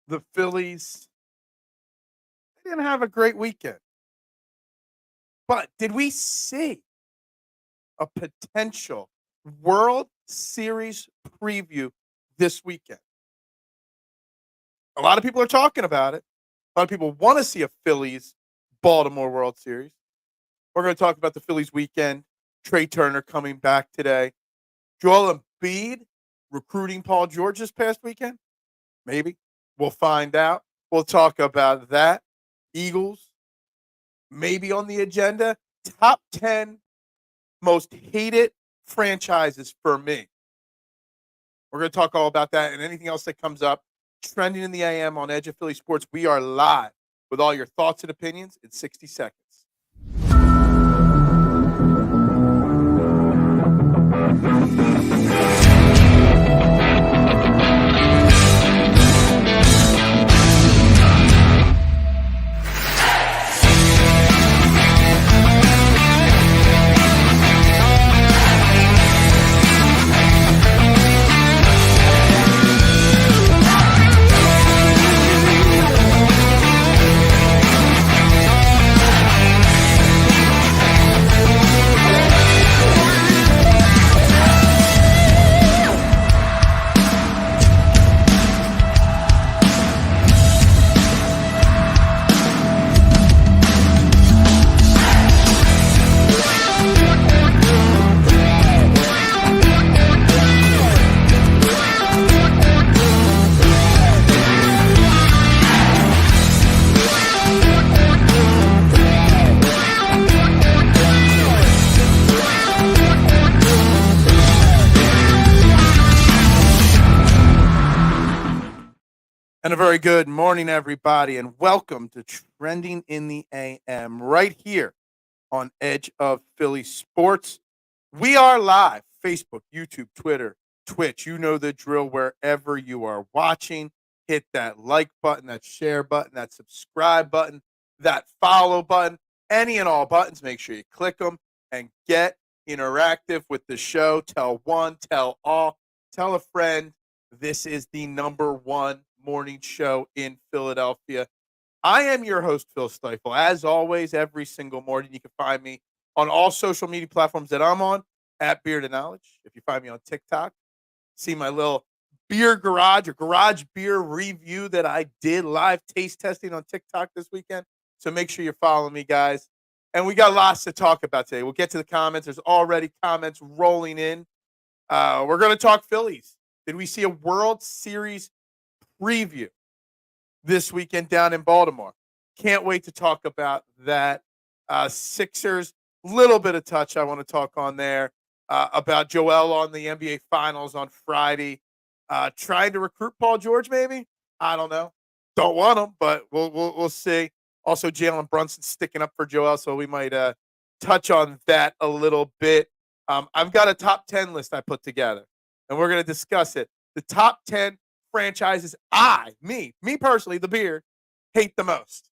The Phillies didn't have a great weekend. But did we see a potential World Series preview this weekend? A lot of people are talking about it. A lot of people want to see a Phillies Baltimore World Series. We're going to talk about the Phillies weekend. Trea Turner coming back today. Joel Embiid recruiting Paul George this past weekend. Maybe. We'll find out. We'll talk about that. Eagles, maybe on the agenda. Top 10 most hated franchises for me. We're going to talk all about that and anything else that comes up. Trending in the AM on Edge of Philly Sports. We are live with all your thoughts and opinions in 60 seconds. And a very good morning, everybody, and welcome to Trending in the AM right here on Edge of Philly Sports. We are live, Facebook, YouTube, Twitter, Twitch. You know the drill wherever you are watching. Hit that like button, that share button, that subscribe button, that follow button, any and all buttons. Make sure you click them and get interactive with the show. Tell one, tell all, tell a friend. This is the number one morning show in Philadelphia. I am your host, Phil Stiefel. As always, every single morning, you can find me on all social media platforms that I'm on, at Beard and Knowledge. If you find me on TikTok, see my little beer garage or garage beer review that I did live taste testing on TikTok this weekend. So make sure you're following me, guys. And we got lots to talk about today. We'll get to the comments. There's already comments rolling in. We're going to talk Phillies. Did we see a World Series preview this weekend down in Baltimore? Can't wait to talk about that. Sixers, little bit of touch I want to talk on there about Joel on the NBA Finals on Friday. Trying to recruit Paul George, maybe? I don't know. Don't want him, but we'll see. Also, Jalen Brunson sticking up for Joel, so we might touch on that a little bit. I've got a top 10 list I put together, and we're going to discuss it. The top 10 franchises me personally, the Beard, hate the most.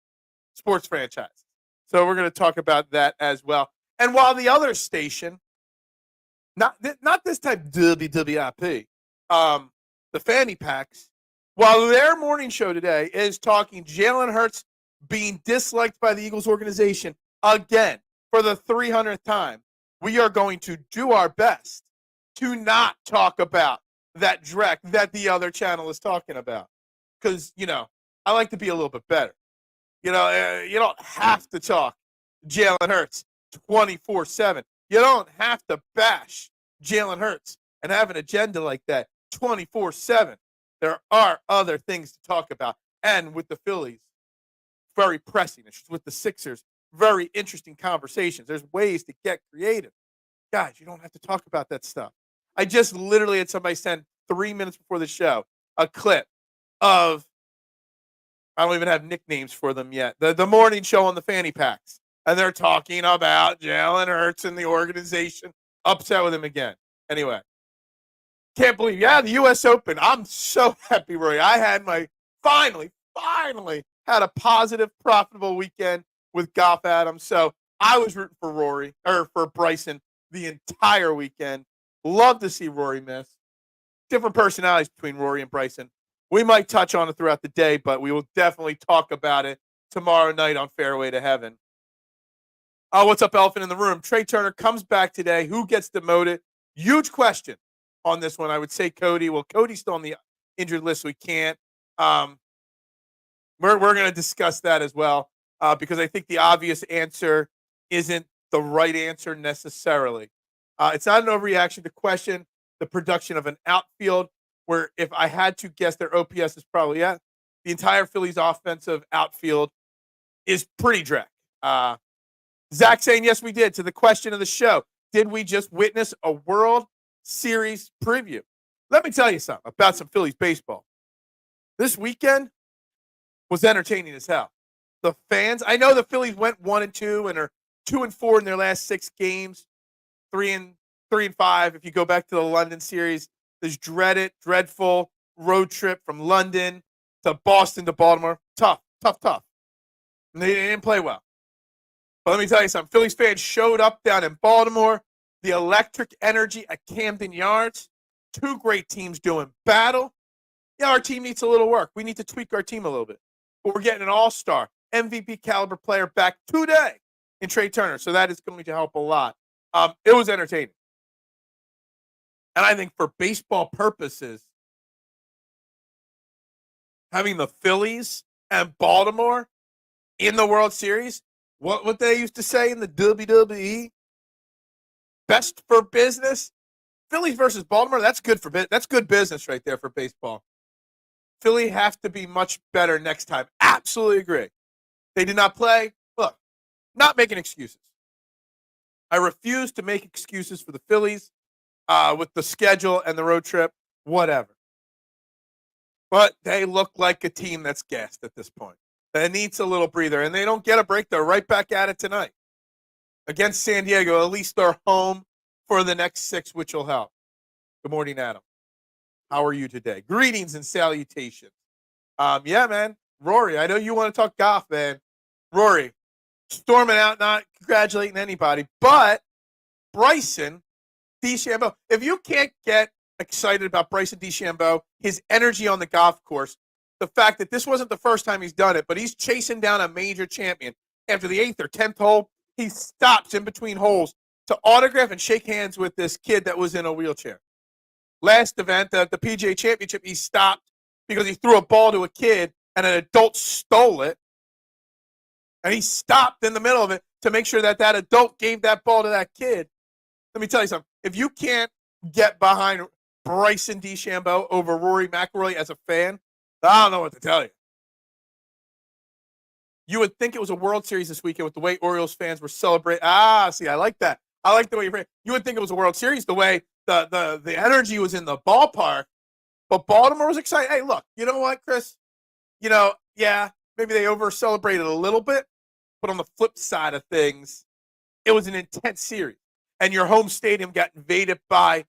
Sports franchises. So we're going to talk about that as well. And while the other station, not this type WWIP, the Fanny Packs, while their morning show today is talking Jalen Hurts being disliked by the Eagles organization again for the 300th time, we are going to do our best to not talk about that dreck that the other channel is talking about. Because, I like to be a little bit better. You don't have to talk Jalen Hurts 24/7. You don't have to bash Jalen Hurts and have an agenda like that 24/7. There are other things to talk about. And with the Phillies, very pressing issues. With the Sixers, very interesting conversations. There's ways to get creative. Guys, you don't have to talk about that stuff. I just literally had somebody send 3 minutes before the show a clip of, I don't even have nicknames for them yet, the morning show on the Fanny Packs. And they're talking about Jalen Hurts and the organization, upset with him again. Anyway, can't believe, the U.S. Open. I'm so happy, Roy. I had finally had a positive, profitable weekend with Golf Adams. So I was rooting for Bryson the entire weekend. Love to see Rory miss. Different personalities between Rory and Bryson. We might touch on it throughout the day, but we will definitely talk about it tomorrow night on Fairway to Heaven. What's up, Elephant in the Room? Trea Turner comes back today. Who gets demoted? Huge question on this one. I would say Cody. Well, Cody's still on the injured list, so we can't. We're going to discuss that as well because I think the obvious answer isn't the right answer necessarily. It's not an overreaction to question the production of an outfield where if I had to guess their OPS is probably the entire Phillies offensive outfield is pretty dreck. Zach saying, yes, we did. To the question of the show, did we just witness a World Series preview? Let me tell you something about some Phillies baseball. This weekend was entertaining as hell. The fans, I know the Phillies went 1-2 and are 2-4 in their last 6 games, 3-5 if you go back to the London series. This dreadful road trip from London to Boston to Baltimore. Tough. And they didn't play well. But let me tell you something. Phillies fans showed up down in Baltimore. The electric energy at Camden Yards. 2 great teams doing battle. Yeah, our team needs a little work. We need to tweak our team a little bit. But we're getting an all-star, MVP caliber player back today in Trea Turner. So that is going to help a lot. It was entertaining. And I think for baseball purposes, having the Phillies and Baltimore in the World Series, what they used to say in the WWE, best for business. Phillies versus Baltimore, that's good business right there for baseball. Philly have to be much better next time. Absolutely agree. They did not play. Look, not making excuses. I refuse to make excuses for the Phillies with the schedule and the road trip, whatever. But they look like a team that's gassed at this point. That needs a little breather, and they don't get a break. They're right back at it tonight. Against San Diego, at least they're home for the next 6, which will help. Good morning, Adam. How are you today? Greetings and salutations. Yeah, man. Rory, I know you want to talk golf, man. Rory, storming out, not congratulating anybody, but Bryson DeChambeau. If you can't get excited about Bryson DeChambeau, his energy on the golf course, the fact that this wasn't the first time he's done it, but he's chasing down a major champion. After the 8th or 10th hole, he stops in between holes to autograph and shake hands with this kid that was in a wheelchair. Last event, the PGA Championship, he stopped because he threw a ball to a kid and an adult stole it. And he stopped in the middle of it to make sure that that adult gave that ball to that kid. Let me tell you something. If you can't get behind Bryson DeChambeau over Rory McIlroy as a fan, I don't know what to tell you. You would think it was a World Series this weekend with the way Orioles fans were celebrating. See, I like that. I like the way you would think it was a World Series, the way the energy was in the ballpark. But Baltimore was excited. Hey, look, you know what, Chris? Yeah, maybe they over-celebrated a little bit. But on the flip side of things, it was an intense series. And your home stadium got invaded by,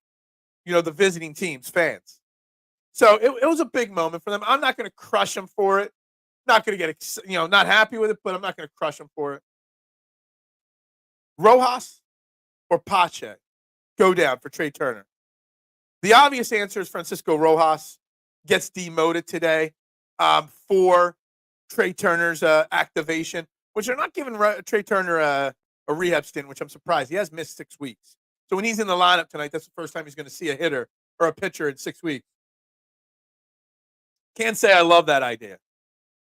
the visiting team's fans. So it was a big moment for them. I'm not going to crush them for it. Not going to get, not happy with it, but I'm not going to crush them for it. Rojas or Pache go down for Trea Turner? The obvious answer is Francisco Rojas gets demoted today for Trea Turner's activation, which they're not giving Trea Turner a rehab stint, which I'm surprised. He has missed 6 weeks. So when he's in the lineup tonight, that's the first time he's going to see a hitter or a pitcher in 6 weeks. Can't say I love that idea.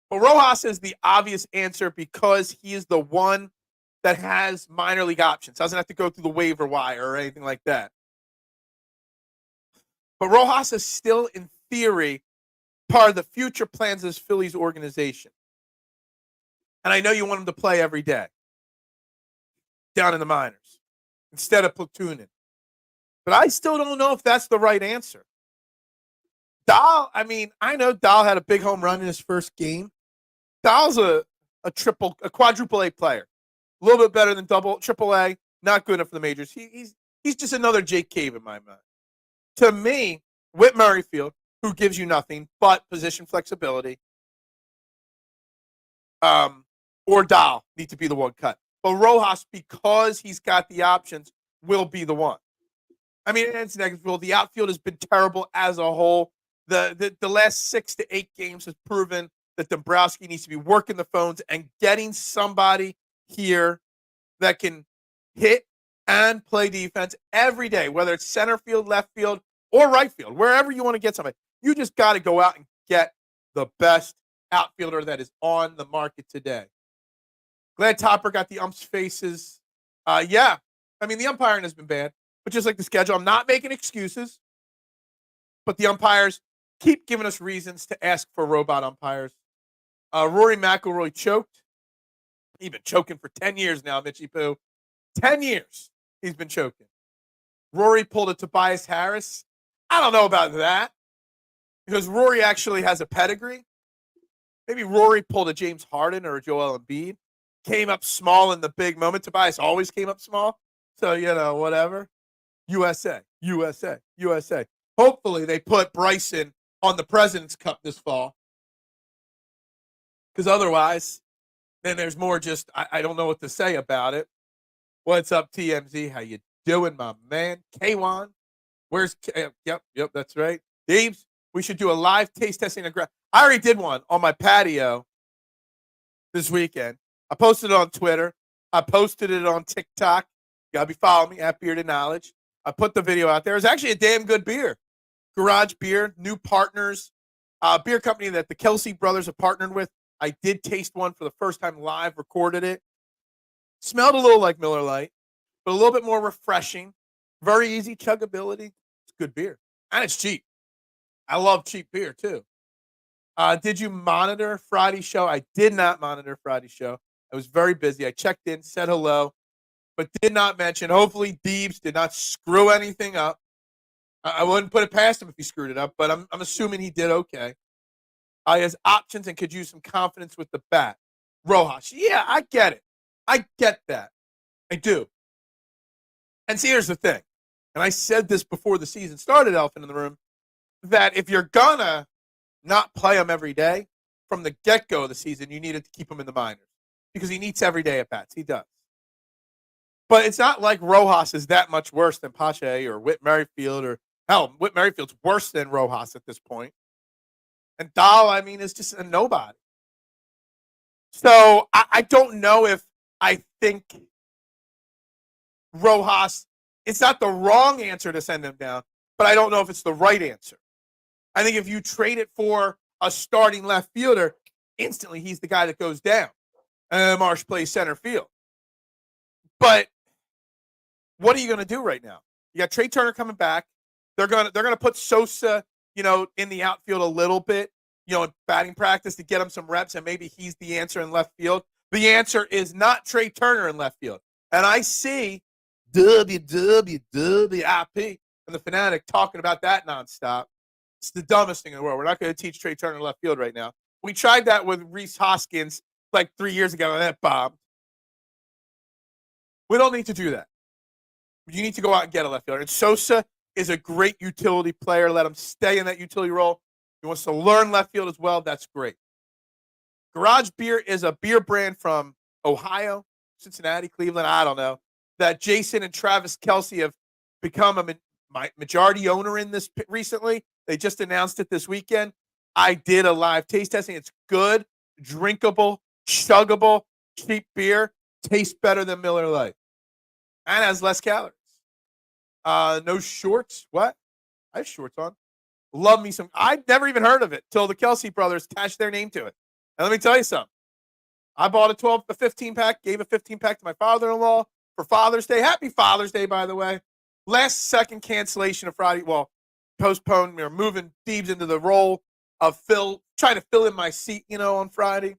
But Rojas is the obvious answer because he is the one that has minor league options. Doesn't have to go through the waiver wire or anything like that. But Rojas is still, in theory, part of the future plans of this Phillies organization. And I know you want him to play every day down in the minors instead of platooning. But I still don't know if that's the right answer. I know Dahl had a big home run in his first game. Dahl's a quadruple A player. A little bit better than triple A. Not good enough for the majors. He's just another Jake Cave in my mind. To me, Whit Merrifield, who gives you nothing but position flexibility, or Dahl need to be the one cut. But Rojas, because he's got the options, will be the one. I mean, it's negative. The outfield has been terrible as a whole. The last 6 to 8 games has proven that Dombrowski needs to be working the phones and getting somebody here that can hit and play defense every day, whether it's center field, left field, or right field, wherever you want to get somebody. You just got to go out and get the best outfielder that is on the market today. Glad Topper got the umps faces. Yeah, I mean, the umpiring has been bad, but just like the schedule, I'm not making excuses, but the umpires keep giving us reasons to ask for robot umpires. Rory McIlroy choked. He's been choking for 10 years now, Mitchie Poo. 10 years he's been choking. Rory pulled a Tobias Harris. I don't know about that because Rory actually has a pedigree. Maybe Rory pulled a James Harden or a Joel Embiid. Came up small in the big moment. Tobias always came up small. So, whatever. USA, USA, USA. Hopefully they put Bryce on the President's Cup this fall. Because otherwise, then there's more just, I don't know what to say about it. What's up, TMZ? How you doing, my man? K1. Where's Yep, that's right. Deebs, we should do a live taste testing. I already did one on my patio this weekend. I posted it on Twitter. I posted it on TikTok. You got to be following me at Bearded Knowledge. I put the video out there. It's actually a damn good beer. Garage Beer, new partners. Beer company that the Kelsey brothers have partnered with. I did taste one for the first time live, recorded it. Smelled a little like Miller Lite, but a little bit more refreshing. Very easy chuggability. It's good beer. And it's cheap. I love cheap beer, too. Did you monitor Friday's show? I did not monitor Friday's show. I was very busy. I checked in, said hello, but did not mention. Hopefully, Deebs did not screw anything up. I wouldn't put it past him if he screwed it up, but I'm assuming he did okay. He has options and could use some confidence with the bat. Rojas, yeah, I get it. I get that. I do. And see, here's the thing. And I said this before the season started, Elephant in the Room, that if you're going to not play him every day, from the get-go of the season, you needed to keep him in the minors because he needs every day at bats. He does. But it's not like Rojas is that much worse than Pache or Whit Merrifield or, hell, Whit Merrifield's worse than Rojas at this point. And Dahl, I mean, is just a nobody. So I don't know if I think Rojas, it's not the wrong answer to send him down, but I don't know if it's the right answer. I think if you trade it for a starting left fielder, instantly he's the guy that goes down. Marsh plays center field. But what are you going to do right now? You got Trea Turner coming back. They're gonna put Sosa, in the outfield a little bit, in batting practice to get him some reps, and maybe he's the answer in left field. The answer is not Trea Turner in left field. And I see WWWIP and the Fanatic talking about that nonstop. It's the dumbest thing in the world. We're not going to teach Trea Turner left field right now. We tried that with Rhys Hoskins like 3 years ago, and that bombed. We don't need to do that. You need to go out and get a left fielder. And Sosa is a great utility player. Let him stay in that utility role. He wants to learn left field as well. That's great. Garage Beer is a beer brand from Ohio, Cincinnati, Cleveland, I don't know, that Jason and Travis Kelce have become a majority owner in this recently. They just announced it this weekend. I did a live taste testing. It's good, drinkable, chuggable, cheap beer. Tastes better than Miller Lite. And has less calories. No shorts. What? I have shorts on. Love me some. I'd never even heard of it till the Kelce brothers attached their name to it. And let me tell you something. I bought a 15-pack, gave a 15-pack to my father-in-law for Father's Day. Happy Father's Day, by the way. Last second cancellation of Friday. Well, postponed. We were moving Deebs into the role of trying to fill in my seat, on Friday.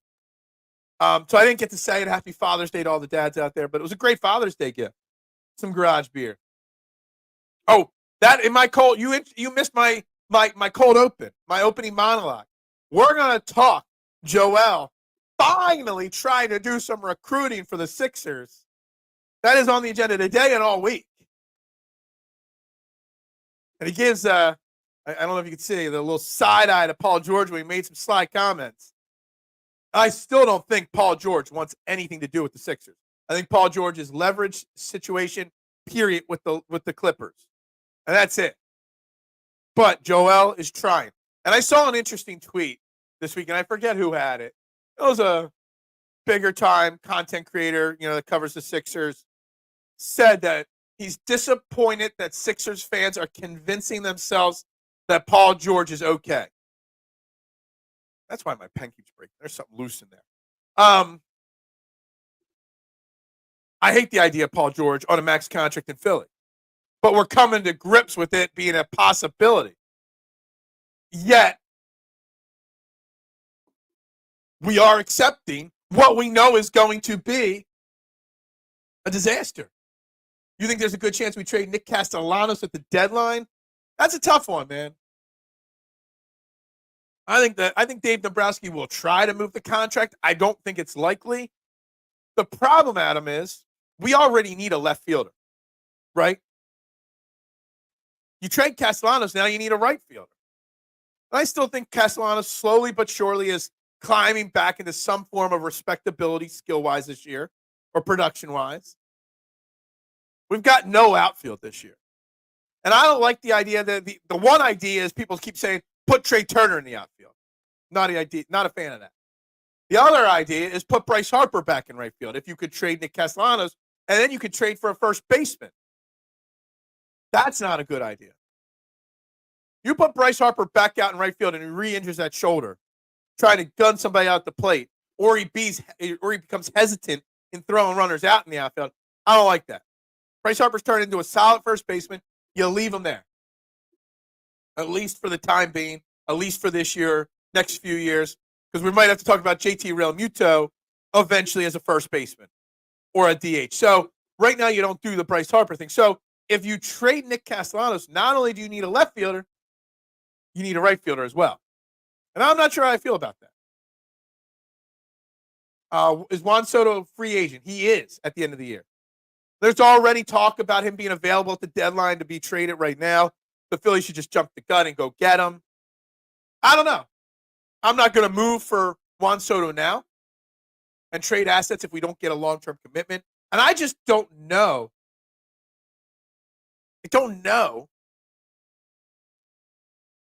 So I didn't get to say it. Happy Father's Day to all the dads out there, but it was a great Father's Day gift. Some Garage Beer. Oh, that in my cold, you missed my cold open, my opening monologue. We're going to talk Joel finally trying to do some recruiting for the Sixers. That is on the agenda today and all week. And he gives, I don't know if you can see, the little side eye to Paul George when he made some sly comments. I still don't think Paul George wants anything to do with the Sixers. I think Paul George is leveraged situation, period, with the Clippers. And that's it. But Joel is trying. And I saw an interesting tweet this week, and I forget who had it. It was a bigger time content creator, that covers the Sixers, said that he's disappointed that Sixers fans are convincing themselves that Paul George is okay. That's why my pen keeps breaking. There's something loose in there. I hate the idea of Paul George on a max contract in Philly, but we're coming to grips with it being a possibility. Yet, we are accepting what we know is going to be a disaster. You think there's a good chance we trade Nick Castellanos at the deadline? That's a tough one, man. I think Dave Dombrowski will try to move the contract. I don't think it's likely. The problem, Adam, is we already need a left fielder, right? You trade Castellanos, now you need a right fielder. I still think Castellanos slowly but surely is climbing back into some form of respectability skill-wise this year or production-wise. We've got no outfield this year. And I don't like the idea that the one idea is people keep saying, put Trea Turner in the outfield. Not a fan of that. The other idea is put Bryce Harper back in right field if you could trade Nick Castellanos, and then you could trade for a first baseman. That's not a good idea. You put Bryce Harper back out in right field and he re-injures that shoulder, trying to gun somebody out the plate, or he becomes hesitant in throwing runners out in the outfield. I don't like that. Bryce Harper's turned into a solid first baseman. You leave him there, at least for the time being, at least for this year, next few years, because we might have to talk about JT Realmuto eventually as a first baseman or a DH. So right now you don't do the Bryce Harper thing. So if you trade Nick Castellanos, not only do you need a left fielder, you need a right fielder as well. And I'm not sure how I feel about that. Is Juan Soto a free agent? He is at the end of the year. There's already talk about him being available at the deadline to be traded right now. The Phillies should just jump the gun and go get him. I don't know. I'm not going to move for Juan Soto now and trade assets if we don't get a long-term commitment. And I just don't know. I don't know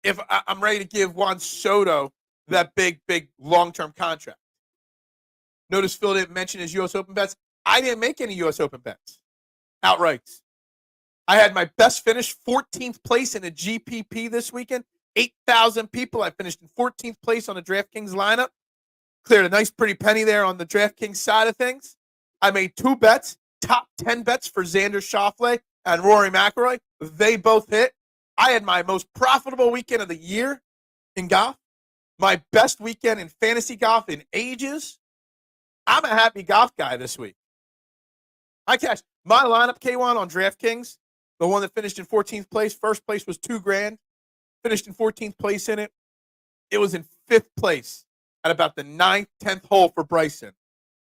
if I'm ready to give Juan Soto that big long-term contract. Notice Phil didn't mention his U.S. Open bets. I didn't make any U.S. Open bets outright. I had my best finish, 14th place in a GPP this weekend. 8,000 people. I finished in 14th place on the DraftKings lineup. Cleared a nice pretty penny there on the DraftKings side of things. I made 2 bets, top 10 bets for Xander Schauffele and Rory McIlroy. They both hit. I had my most profitable weekend of the year in golf. My best weekend in fantasy golf in ages. I'm a happy golf guy this week. I cashed my lineup, K1, on DraftKings, the one that finished in 14th place. First place was $2,000. Finished in 14th place in it. It was in 5th place at about the 9th, 10th hole for Bryson.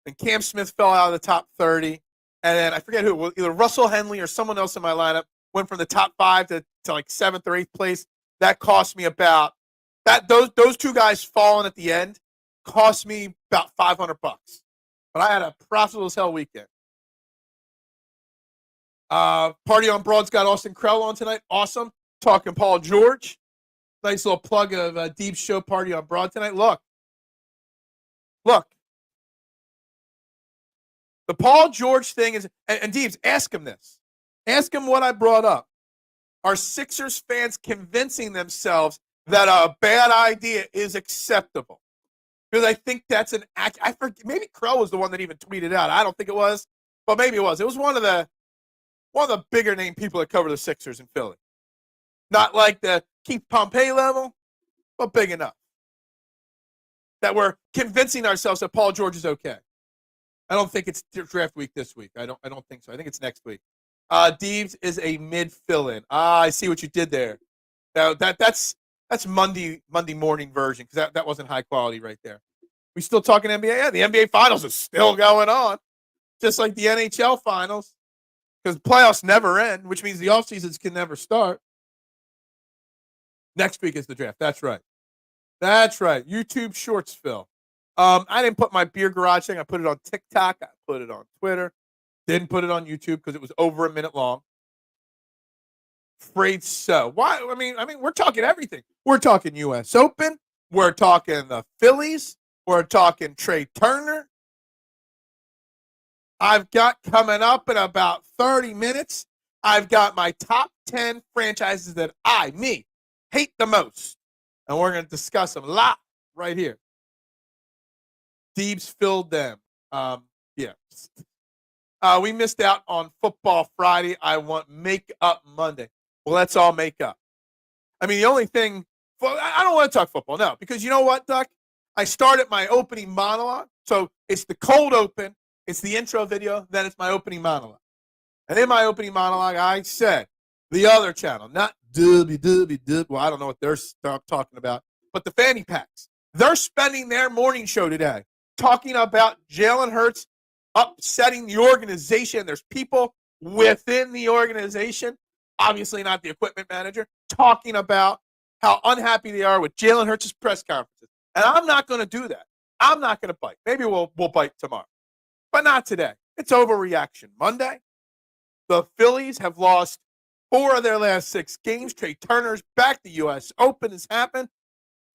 And Cam Smith fell out of the top 30. And then I forget who, either Russell Henley or someone else in my lineup went from the top 5 to like 7th or 8th place. That cost me about that. Those 2 guys falling at the end cost me about $500. But I had a profitable as hell weekend. Party on Broad's got Austin Krell on tonight. Awesome. Talking Paul George. Nice little plug of Deep's show, Party on Broad tonight. Look. The Paul George thing is, and Deeps, ask him this. Ask him what I brought up. Are Sixers fans convincing themselves that a bad idea is acceptable? Because I think that's an act. I forget. Maybe Krell was the one that even tweeted out. I don't think it was, but maybe it was. It was one of the bigger name people that cover the Sixers in Philly. Not like the Keith Pompey level, but big enough that we're convincing ourselves that Paul George is okay. I don't think it's draft week this week. I don't think so. I think it's next week. Deeves is a mid fill-in. I see what you did there. That's Monday morning version because that wasn't high quality right there. We still talking NBA? Yeah, the NBA Finals is still going on, just like the NHL Finals, because the playoffs never end, which means the off seasons can never start. Next week is the draft. That's right. YouTube Shorts, Phil. I didn't put my beer garage thing. I put it on TikTok. I put it on Twitter. Didn't put it on YouTube because it was over a minute long. Afraid so. Why? I mean, we're talking everything. We're talking U.S. Open. We're talking the Phillies. We're talking Trea Turner. I've got coming up in about 30 minutes, I've got my top 10 franchises that me, hate the most. And we're going to discuss them live right here. Deebs filled them. Yeah. We missed out on football Friday. I want make up Monday. Well, let's all make up. I mean, the only thing, I don't want to talk football, no, because you know what, Duck? I started my opening monologue. So it's the cold open, it's the intro video, then it's my opening monologue. And in my opening monologue, I said the other channel, not dubby. Well, I don't know what they're talking about, but the fanny packs. They're spending their morning show today talking about Jalen Hurts upsetting the organization. There's people within the organization, obviously not the equipment manager, talking about how unhappy they are with Jalen Hurts' press conferences. And I'm not going to do that. I'm not going to bite. Maybe we'll bite tomorrow, but not today. It's Overreaction Monday. The Phillies have lost 4 of their last 6 games. Trea Turner's back. The U.S. Open has happened.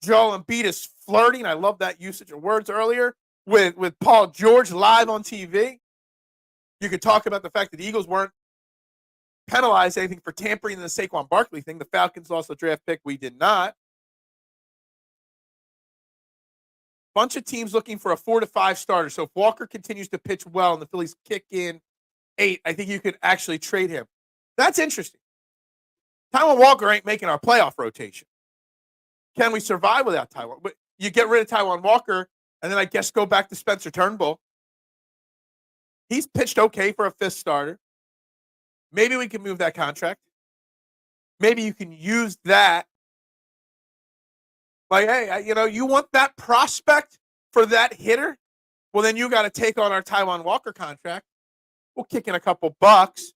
Joel Embiid is flirting. I love that usage of words earlier with Paul George live on TV. You could talk about the fact that the Eagles weren't penalized anything for tampering in the Saquon Barkley thing. The Falcons lost the draft pick. We did not. Bunch of teams looking for a 4 to 5 starter. So if Walker continues to pitch well and the Phillies kick in 8, I think you could actually trade him. That's interesting. Taijuan Walker ain't making our playoff rotation. Can we survive without Taijuan? But you get rid of Taijuan Walker, and then I guess go back to Spencer Turnbull. He's pitched okay for a 5th starter. Maybe we can move that contract. Maybe you can use that. Like, hey, you want that prospect for that hitter? Well, then you got to take on our Taijuan Walker contract. We'll kick in a couple bucks,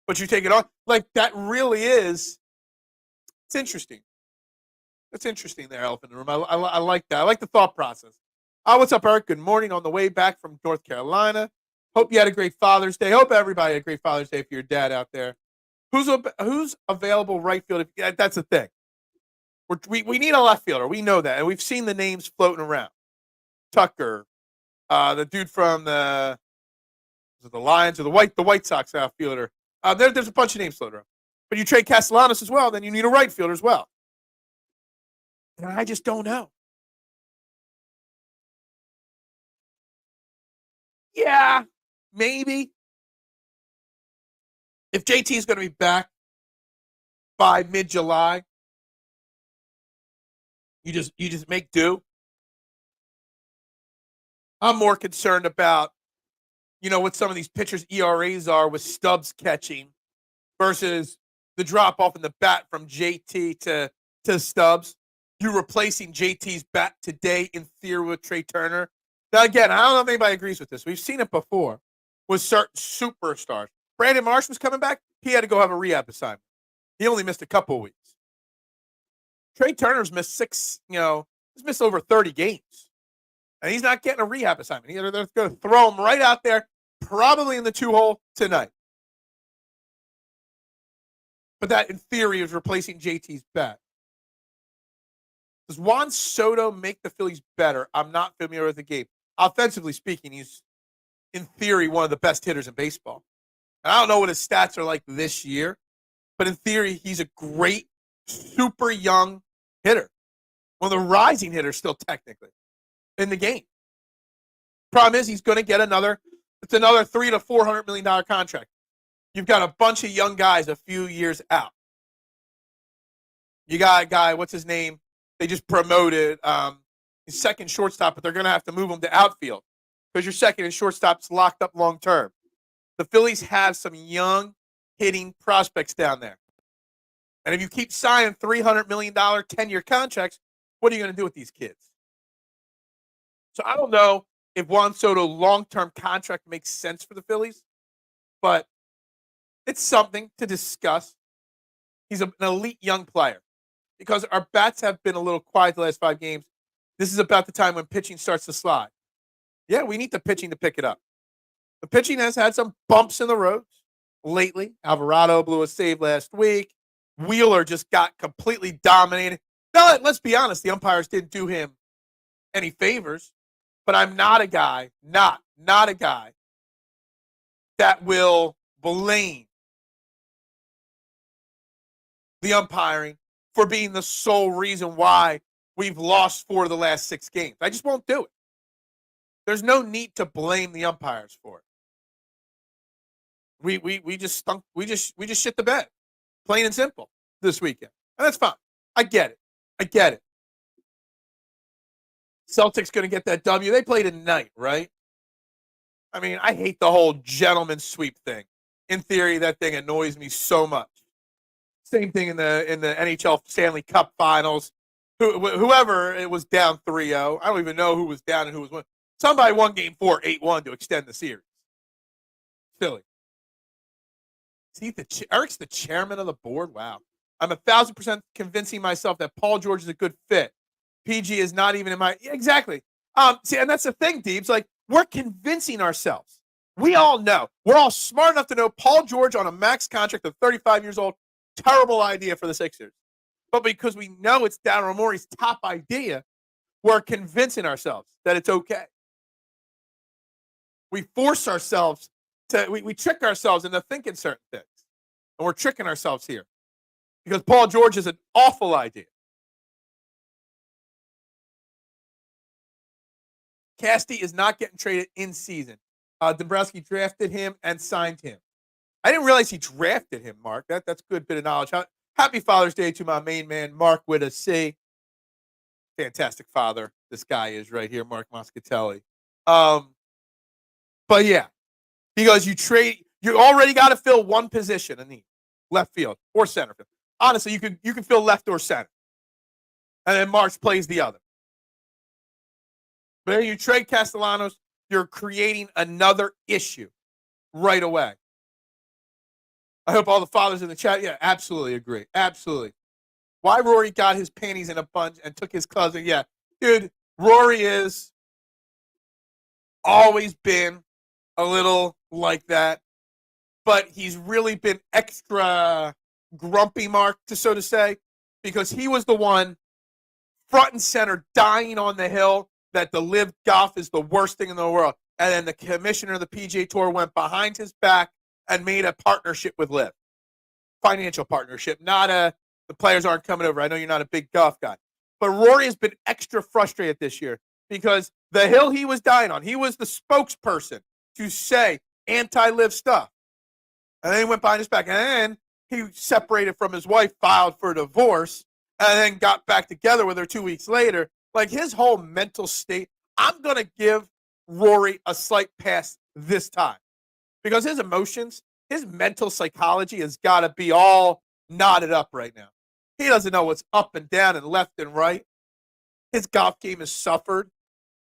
but you take it on. Like, that really is, it's interesting. That's interesting there, Elephant in the Room. I like that. I like the thought process. What's up, Eric? Good morning on the way back from North Carolina. Hope you had a great Father's Day. Hope everybody had a great Father's Day for your dad out there. Who's available right field? That's the thing. We need a left fielder. We know that, and we've seen the names floating around. Tucker, the dude from the Lions or the White Sox outfielder. There's a bunch of names floating around. But you trade Castellanos as well, then you need a right fielder as well. And I just don't know. Yeah, maybe. If JT is going to be back by mid-July, you just make do. I'm more concerned about, what some of these pitchers' ERAs are with Stubbs catching versus the drop-off in the bat from JT to Stubbs. You're replacing JT's bat today in theory with Trea Turner. Now, again, I don't know if anybody agrees with this. We've seen it before with certain superstars. Brandon Marsh was coming back. He had to go have a rehab assignment. He only missed a couple of weeks. Trea Turner's missed 6, he's missed over 30 games. And he's not getting a rehab assignment. They're going to throw him right out there, probably in the 2-hole tonight. But that, in theory, is replacing JT's bat. Does Juan Soto make the Phillies better? I'm not familiar with the game. Offensively speaking, he's, in theory, one of the best hitters in baseball. And I don't know what his stats are like this year, but in theory, he's a great, super young hitter. One of the rising hitters still technically in the game. Problem is, he's going to get another $300 to $400 million contract. You've got a bunch of young guys a few years out. You got a guy, what's his name? They just promoted his second shortstop, but they're going to have to move him to outfield because your second and shortstop's locked up long term. The Phillies have some young hitting prospects down there. And if you keep signing $300 million 10-year contracts, what are you going to do with these kids? So I don't know if Juan Soto long-term contract makes sense for the Phillies, but it's something to discuss. He's an elite young player. Because our bats have been a little quiet the last 5 games, this is about the time when pitching starts to slide. Yeah, we need the pitching to pick it up. The pitching has had some bumps in the road lately. Alvarado blew a save last week. Wheeler just got completely dominated. Now, let's be honest, the umpires didn't do him any favors, but I'm not a guy, not a guy that will blame the umpiring for being the sole reason why we've lost 4 of the last 6 games. I just won't do it. There's no need to blame the umpires for it. We just stunk. We just shit the bed, plain and simple, this weekend, and that's fine. I get it. Celtics going to get that W. They play tonight, right? I mean, I hate the whole gentleman's sweep thing. In theory, that thing annoys me so much. Same thing in the NHL Stanley Cup Finals. Whoever it was down 3-0. I don't even know who was down and who was winning. Somebody won Game 4 8-1 to extend the series. Philly. See, Eric's the chairman of the board. Wow. I'm 1,000% convincing myself that Paul George is a good fit. PG is not even in my exactly. See, and that's the thing, Deebs. Like, we're convincing ourselves. We all know. We're all smart enough to know Paul George on a max contract of 35 years old. Terrible idea for the Sixers. But because we know it's Daryl Morey's top idea, we're convincing ourselves that it's okay. We force ourselves to, we trick ourselves into thinking certain things. And we're tricking ourselves here. Because Paul George is an awful idea. Casty is not getting traded in season. Dombrowski drafted him and signed him. I didn't realize he drafted him, Mark. That's a good bit of knowledge. Happy Father's Day to my main man, Mark with a C. Fantastic father. This guy is right here, Mark Moscatelli. But yeah, he goes, you already got to fill one position in need, left field or center field. Honestly, you can fill left or center. And then March plays the other. But then you trade Castellanos, you're creating another issue right away. I hope all the fathers in the chat, yeah, absolutely agree. Absolutely. Why Rory got his panties in a bunch and took his cousin, yeah. Dude, Rory is always been a little like that, but he's really been extra grumpy, Mark, so to say, because he was the one front and center dying on the hill that the live golf is the worst thing in the world. And then the commissioner of the PGA Tour went behind his back and made a partnership with Liv. Financial partnership, not the players aren't coming over. I know you're not a big golf guy. But Rory has been extra frustrated this year because the hill he was dying on, he was the spokesperson to say anti-Liv stuff. And then he went behind his back. And then he separated from his wife, filed for divorce, and then got back together with her 2 weeks later. Like, his whole mental state, I'm going to give Rory a slight pass this time. Because his emotions, his mental psychology has got to be all knotted up right now. He doesn't know what's up and down and left and right. His golf game has suffered.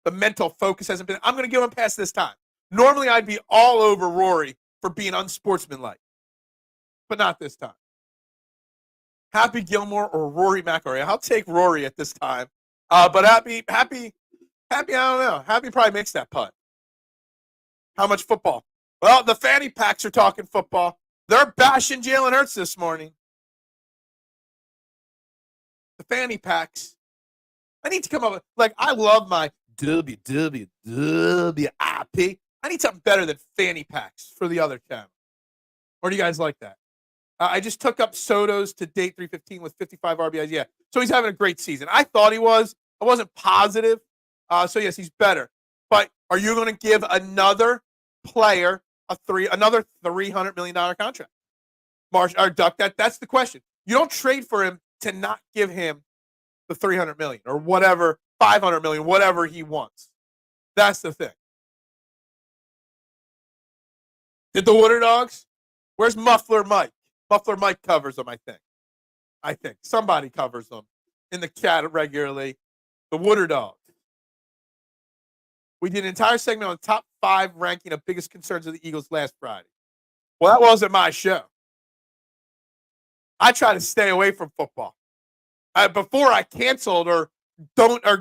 The mental focus hasn't been. I'm going to give him a pass this time. Normally, I'd be all over Rory for being unsportsmanlike. But not this time. Happy Gilmore or Rory McIlroy. I'll take Rory at this time. But Happy, I don't know. Happy probably makes that putt. How much football? Well, the fanny packs are talking football. They're bashing Jalen Hurts this morning. The fanny packs. I need to come up with, like, I love my WWWIP. I need something better than fanny packs for the other channel. Or do you guys like that? I just took up Soto's to date 315 with 55 RBIs. Yeah, so he's having a great season. I thought he was. I wasn't positive. So, yes, he's better. But are you going to give another player another $300 million contract? Marsh or Duck, that's the question. You don't trade for him to not give him the $300 million or whatever, $500 million, whatever he wants. That's the thing. Did the Water Dogs? Where's Muffler Mike? Muffler Mike covers them, I think. Somebody covers them in the chat regularly. The Water Dogs. We did an entire segment on the top 5 ranking of biggest concerns of the Eagles last Friday. Well, that wasn't my show. I try to stay away from football. Before I canceled or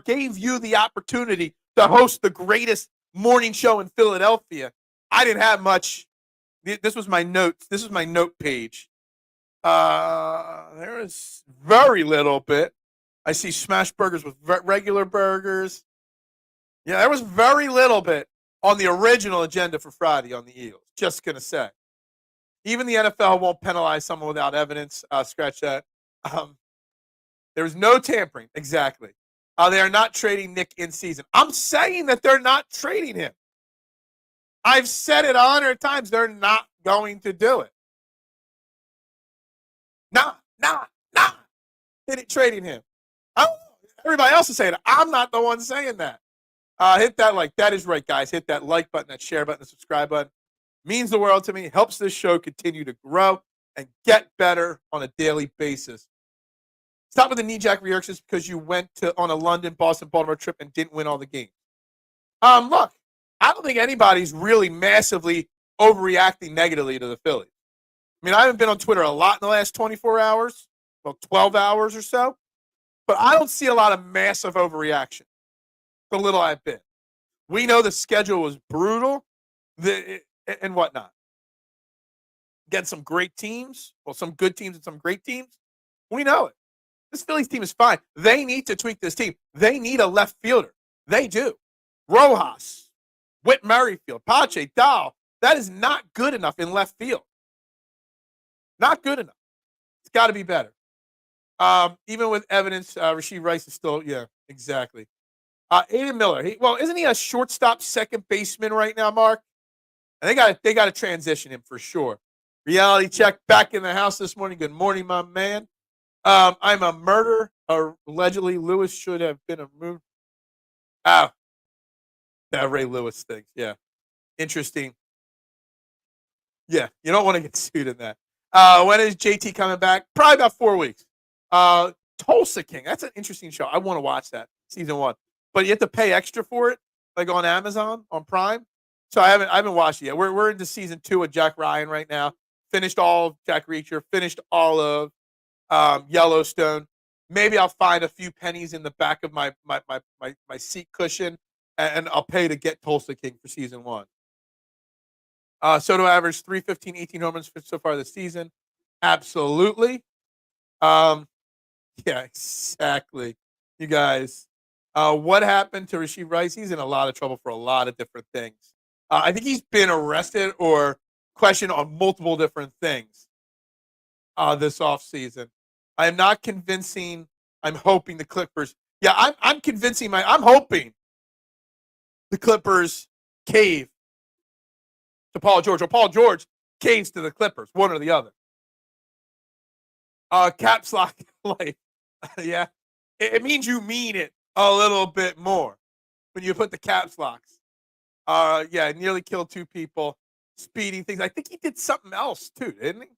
gave you the opportunity to host the greatest morning show in Philadelphia, I didn't have much. This was my notes. This was my note page. There is very little bit. I see smash burgers with regular burgers. Yeah, there was very little bit on the original agenda for Friday on the Eagles. Just going to say. Even the NFL won't penalize someone without evidence. Scratch that. Um, There's no tampering. Exactly. They are not trading Nick in season. I'm saying that they're not trading him. I've said it 100 times. They're not going to do it. Nah. Hit it trading him. Everybody else is saying it. I'm not the one saying that. Hit that like. That is right, guys. Hit that like button, that share button, the subscribe button. Means the world to me. Helps this show continue to grow and get better on a daily basis. Stop with the knee-jack reactions because you went on a London, Boston, Baltimore trip and didn't win all the games. Look, I don't think anybody's really massively overreacting negatively to the Phillies. I mean, I haven't been on Twitter a lot in the last 24 hours, well, 12 hours or so, but I don't see a lot of massive overreaction. The little I've been. We know the schedule was brutal and whatnot. Get some great teams, well, some good teams and some great teams. We know it. This Phillies team is fine. They need to tweak this team. They need a left fielder. They do. Rojas, Whit Merrifield, Pache, Dahl. That is not good enough in left field. Not good enough. It's got to be better. Even with evidence, Rashid Rice is still, yeah, exactly. Aiden Miller. Isn't he a shortstop second baseman right now, Mark? And they got to transition him for sure. Reality check back in the house this morning. Good morning, my man. I'm a murderer. Allegedly, Lewis should have been removed. Oh, that Ray Lewis thing. Yeah, interesting. Yeah, you don't want to get sued in that. When is JT coming back? Probably about 4 weeks. Tulsa King. That's an interesting show. I want to watch that season 1, but you have to pay extra for it, like on Amazon on Prime. So I haven't watched it yet. We're into season 2 of Jack Ryan right now. Finished all of Jack Reacher. Finished all of Yellowstone. Maybe I'll find a few pennies in the back of my seat cushion, and I'll pay to get Tulsa King for season 1. Soto averaged 315, 18 home runs so far this season. Absolutely. Yeah, exactly. You guys. What happened to Rashid Rice? He's in a lot of trouble for a lot of different things. I think he's been arrested or questioned on multiple different things this offseason. I am not convincing. I'm hoping the Clippers. Yeah, I'm convincing I'm hoping the Clippers cave to Paul George, or Paul George caves to the Clippers, one or the other. Caps lock life. Yeah. It means you mean it a little bit more when you put the caps locks. Yeah, nearly killed 2 people, speeding things. I think he did something else too, didn't he?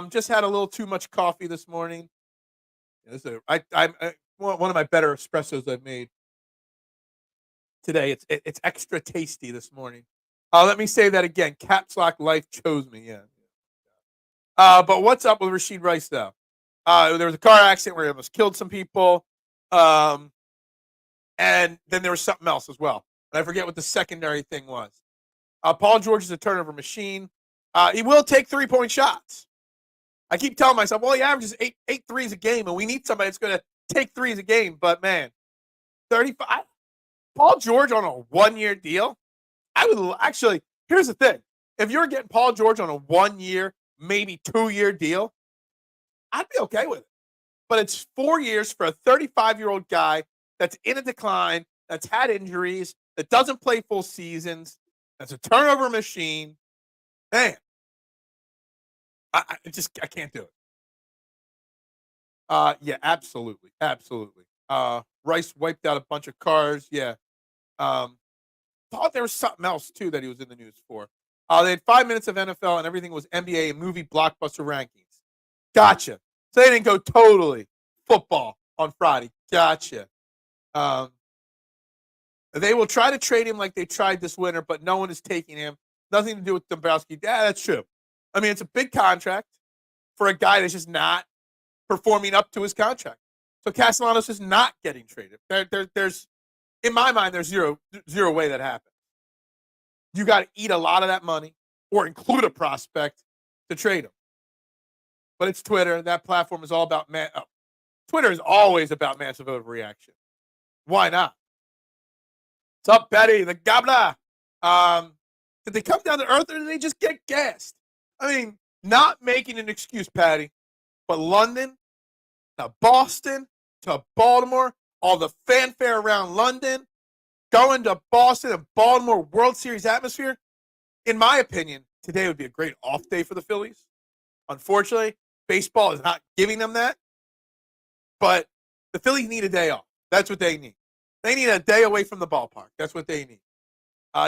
Just had a little too much coffee this morning. This is one of my better espressos I've made today. It's extra tasty this morning. Let me say that again. Caps lock life chose me. Yeah. But what's up with Rashid Rice though? There was a car accident where he almost killed some people, and then there was something else as well. And I forget what the secondary thing was. Paul George is a turnover machine. He will take 3-point shots. I keep telling myself, well, he averages eight threes a game, and we need somebody that's going to take threes a game. But, man, 35. Paul George on a 1-year deal? I would actually, here's the thing. If you're getting Paul George on a 1-year, maybe 2-year deal, I'd be okay with it. But it's 4 years for a 35-year-old guy that's in a decline, that's had injuries, that doesn't play full seasons, that's a turnover machine. Man, I can't do it. Yeah, absolutely. Rice wiped out a bunch of cars. Yeah. Thought there was something else too that he was in the news for. They had 5 minutes of NFL and everything was NBA and movie blockbuster rankings. Gotcha. So they didn't go totally football on Friday. Gotcha. They will try to trade him like they tried this winter, but no one is taking him. Nothing to do with Dombrowski. Yeah, that's true. I mean, it's a big contract for a guy that's just not performing up to his contract. So Castellanos is not getting traded. There's, in my mind, there's zero way that happens. You got to eat a lot of that money or include a prospect to trade him. but it's Twitter. That platform is all about Twitter is always about massive overreaction. Why not? What's up, Betty? The Gabla. Did they come down to earth or did they just get gassed? I mean, not making an excuse, Patty, but London to Boston to Baltimore, all the fanfare around London, going to Boston and Baltimore World Series atmosphere. In my opinion, today would be a great off day for the Phillies. Unfortunately, baseball is not giving them that. But the Phillies need a day off. That's what they need. They need a day away from the ballpark. That's what they need.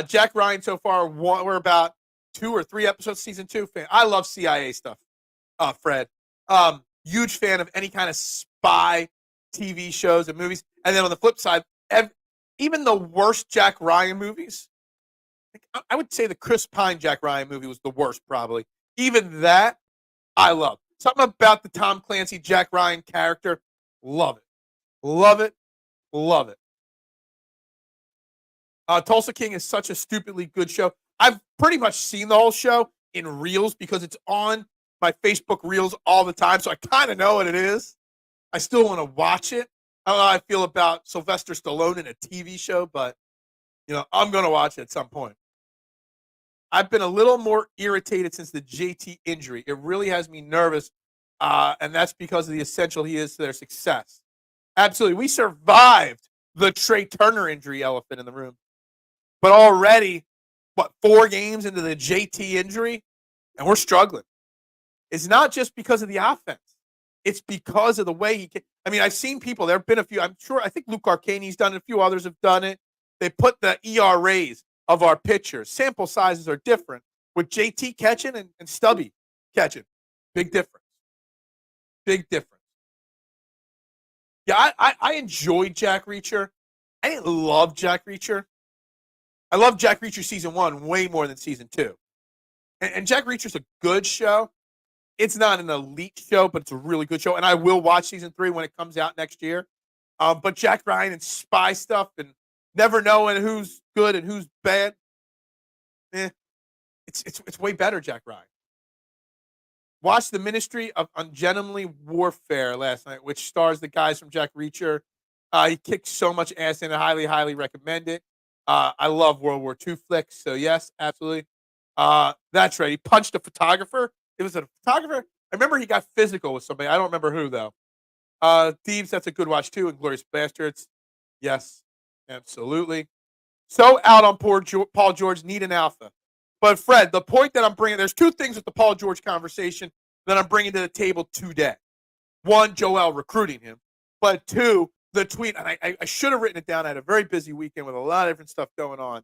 Jack Ryan so far, we're about 2 or 3 episodes, season 2. Fan. I love CIA stuff, Fred. Huge fan of any kind of spy TV shows and movies. And then on the flip side, even the worst Jack Ryan movies, I would say the Chris Pine Jack Ryan movie was the worst probably. Even that, I love. Something about the Tom Clancy Jack Ryan character, love it. Love it. Love it. Tulsa King is such a stupidly good show. I've pretty much seen the whole show in Reels because it's on my Facebook Reels all the time, so I kind of know what it is. I still want to watch it. I don't know how I feel about Sylvester Stallone in a TV show, but, I'm going to watch it at some point. I've been a little more irritated since the JT injury. It really has me nervous, and that's because of the essential he is to their success. Absolutely. We survived the Trea Turner injury, elephant in the room. But already, 4 games into the JT injury, and we're struggling. It's not just because of the offense. It's because of the way he can. I mean, I've seen people. There have been a few. I think Luke Arcani's done it. A few others have done it. They put the ERAs of our pitchers. Sample sizes are different. With JT catching and Stubby catching. Big difference. Big difference. Yeah, I enjoyed Jack Reacher. I didn't love Jack Reacher. I love Jack Reacher season 1 way more than season 2. And Jack Reacher's a good show. It's not an elite show, but it's a really good show. And I will watch season 3 when it comes out next year. But Jack Ryan and spy stuff and never knowing who's good and who's bad, it's way better, Jack Ryan. Watched The Ministry of Ungentlemanly Warfare last night, which stars the guys from Jack Reacher. He kicked so much ass in it. Highly, highly recommend it. I love World War II flicks, so yes, absolutely. That's right. He punched a photographer. It was a photographer. I remember he got physical with somebody. I don't remember who, though. Thieves, that's a good watch, too. And Glorious Bastards. Yes, absolutely. So out on poor Paul George, need an alpha. But, Fred, the point that I'm bringing, there's 2 things with the Paul George conversation that I'm bringing to the table today. 1, Joel recruiting him. But 2, the tweet, and I should have written it down. I had a very busy weekend with a lot of different stuff going on,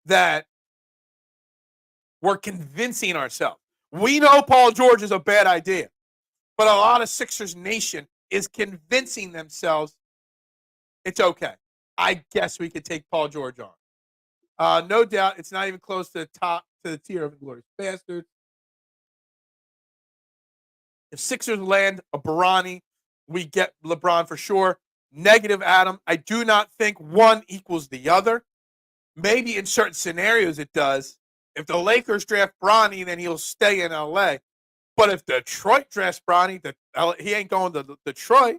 that we're convincing ourselves. We know Paul George is a bad idea, but a lot of Sixers Nation is convincing themselves it's okay. I guess we could take Paul George on. No doubt, it's not even close to the tier of Glorious Bastards. If Sixers land a Barani, we get LeBron for sure. Negative, Adam. I do not think one equals the other. Maybe in certain scenarios it does. If the Lakers draft Bronny, then he'll stay in L.A. But if Detroit drafts Bronny, he ain't going to Detroit.